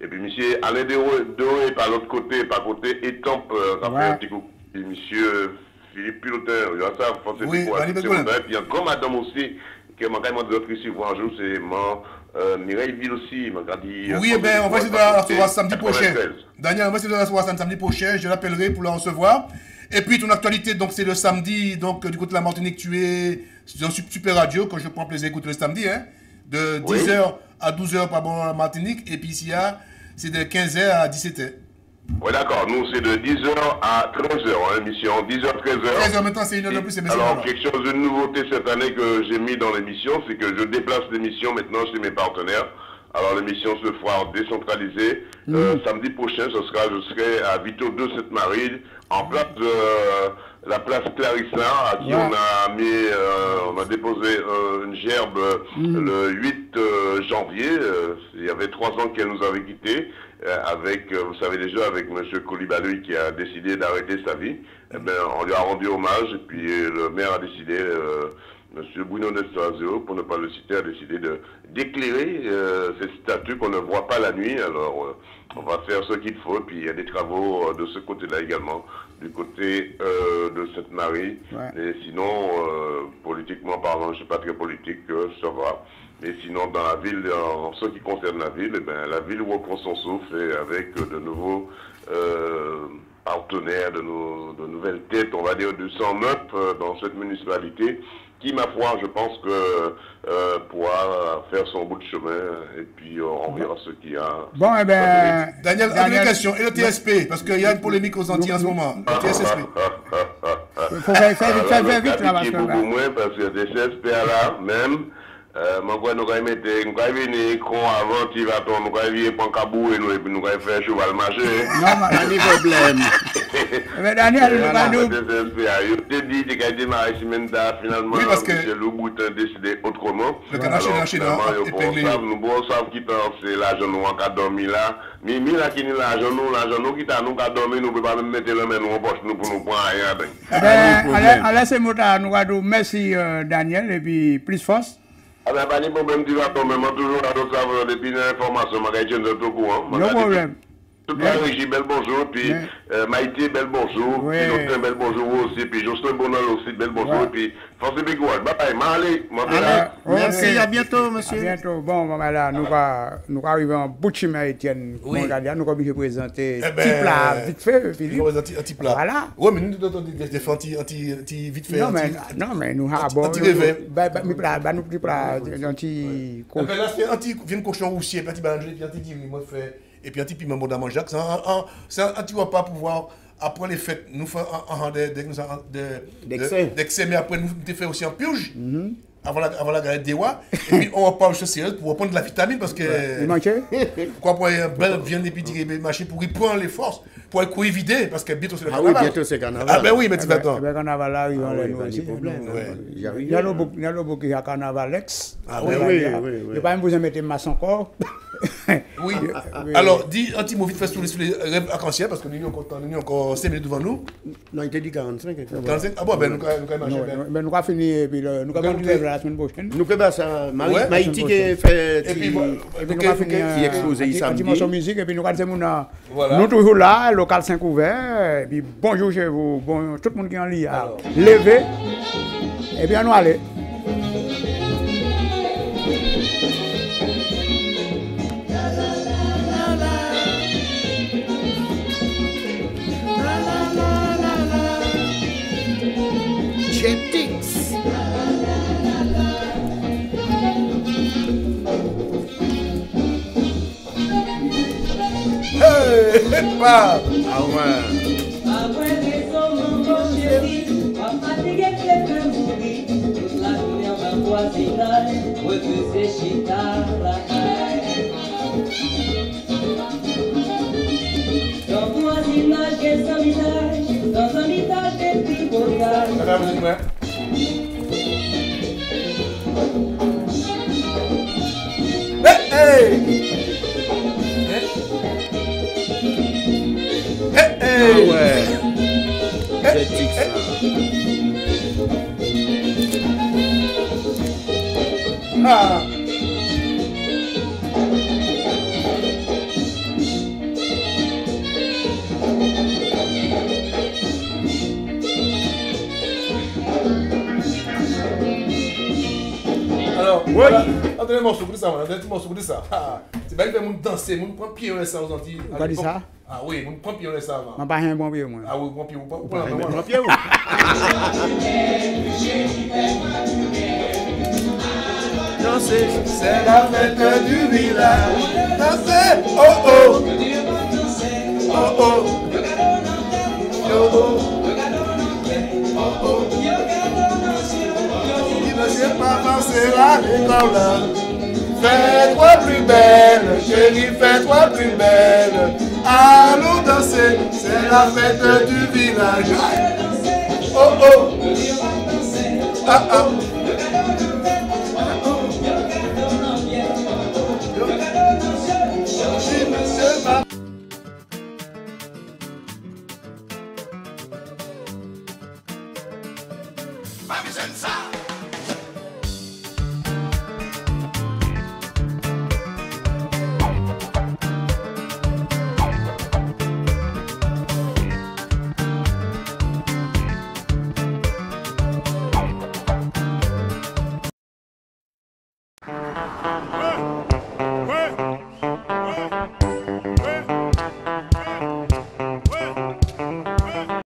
Et puis, monsieur Alain Doré, par l'autre côté, par côté Étampes, ça fait un petit coucou. Et monsieur Philippe Pilotin, il y a ça, offense et puis courage. Et puis, encore madame aussi, qui m'a quand même d'autres ici, voir un jour, c'est Mireille Ville aussi, m'a dit. Oui, ben, on va essayer de la recevoir samedi prochain. Daniel, on va essayer de la recevoir samedi prochain, je l'appellerai pour la recevoir. Et puis ton actualité, donc c'est le samedi, donc du côté de la Martinique, tu es sur Super Radio, que je prends plaisir à écouter le samedi, hein, de 10h à 12h par bon la Martinique, et puis ici, c'est de 15h à 17h. Oui, d'accord, nous c'est de 10h à 13h, hein, émission 10h, 13h. 13h maintenant, c'est 1 heure de plus, c'est alors, quelque chose de nouveauté cette année que j'ai mis dans l'émission, c'est que je déplace l'émission maintenant chez mes partenaires. Alors l'émission se fera décentralisée. Samedi prochain, je serai à Vito 2 Sainte-Marie, en place de la place Clarissa, à qui on a déposé une gerbe le 8 janvier. Il y avait 3 ans qu'elle nous avait quittés, avec, vous savez déjà, avec M. Koulibaly qui a décidé d'arrêter sa vie. Eh bien, on lui a rendu hommage, et puis le maire a décidé... M. Bruno Nestor, pour ne pas le citer, a décidé d'éclairer ces statues qu'on ne voit pas la nuit. Alors, on va faire ce qu'il faut. Puis, il y a des travaux de ce côté-là également, du côté de Sainte-Marie. Et sinon, politiquement parlant, je ne suis pas très politique, ça va. Mais sinon, dans la ville, en ce qui concerne la ville, eh bien, la ville reprend son souffle et avec de nouveaux... partenaires, de nouvelles têtes, on va dire du sang neuf dans cette municipalité, qui, ma foi, je pense que pourra faire son bout de chemin, et puis on verra ce qu'il y a. Bon, eh bien... Daniel, une question, et le TSP, parce qu'il y a une polémique aux Antilles en ce moment, le TSP. Il faut faire vite, là, parce que... beaucoup moins, parce que le TSP là, même... Moi, nous avons mis des écrans avant, tu vas nous avons prendre cabou et nous avons fait cheval marché. Non, mais il y a des problèmes. Mais Daniel, je te dis que tu as démarré finalement, M. Louboutin a décidé autrement. Le canard chez nous savons qui c'est l'argent nous en cas dormi là. Mais là qui est l'argent nous qui t'a nous qu'à dormir, nous ne pouvons pas même mettre le main en poche nous pour nous prendre rien. Allez, c'est moi, nous allons merci Daniel, et puis plus force. Ah ben, pas de problème, tu vas tomber, moi toujours à d'autres savoir depuis l'information, je vais être au courant. No problème. Toute la régie, bel bonjour, puis Maïté, bel bonjour, puis Jocelyn, bel bonjour aussi, puis Jocelyn Bonheur aussi, bel bonjour, et puis François Bigoual. Bye bye, allez, merci, à bientôt, monsieur. À bientôt. Bon, voilà, nous arrivons en bout de chemin, Étienne. Nous allons obligé de présenter un petit plat, vite fait, Philippe. Un petit plat. Voilà. Oui, mais nous devons faire un petit vite fait. Non, mais nous avons un petit plat, un petit cochon. Là, c'est un petit cochon roussier, un petit banjé, un petit diri, moi, fait. Et puis un petit piment d'amande Jacques, c'est un petit repas pour pouvoir, après les fêtes, nous faire d'excès, mais après nous fait aussi en purge. avant la galette des rois. Et puis on parle de choses sérieuses pour reprendre de la vitamine parce que. Il manquait. Quoi pour une belle viande et puis machin pour y prendre les forces, pour être vider parce que bientôt c'est le carnaval. Ah oui, bientôt c'est le carnaval. Ah ben oui, mais tu vas attendre. Le carnaval là, il y a des problèmes. Il y a beaucoup qui a carnavalex. Ah oui. Je ne vais pas vous mettre masse encore. Oui. Alors, dis un petit mot vite fait sur les rêves arc-en-ciel parce que nous avons encore 5 minutes devant nous. Non, il t'a dit 45. 45? Ah bon, ben nous allons marcher. Ben nous allons finir et puis nous allons continuer la semaine prochaine. Nous allons ça. Maïti qui fait. Et puis nous allons finir qui exposé samedi. Dimanche musique et puis nous allons nous toujours là, local 5 ouvert. Et puis bonjour chez vous, bon, tout le monde qui est en lit. Levez et puis nous allons. Jetix. Hey, pas. Ah ouais. Après les hommes, mon chéri, pas fatigué que mourir. Toute la journée en va voisinage, refuser chita la caille. Dans voisinage, qu'est-ce un visage, dans un visage des picotages. Madame, vous êtes prêts? Hey! Ah ouais. Jetix là. Ah! Alors, voilà. Attendez un morceau de ça, un petit morceau de ça. C'est pas qu'il fait danser, mon prend pied on ça aux Antilles. Vous dit ça? Ah oui, mon prend pied on ça avant. Je pas un bon pied moi. Ah oui, prend pied ou pas? Prends pied. Danser, c'est la fête du village. Danser, oh oh. Oh oh. Oh oh. Oh oh. Il ne sait pas danser à l'école. Fais-toi plus belle, chérie, fais-toi plus belle. Allons danser, c'est la fête du village. Oh oh. Ah ah.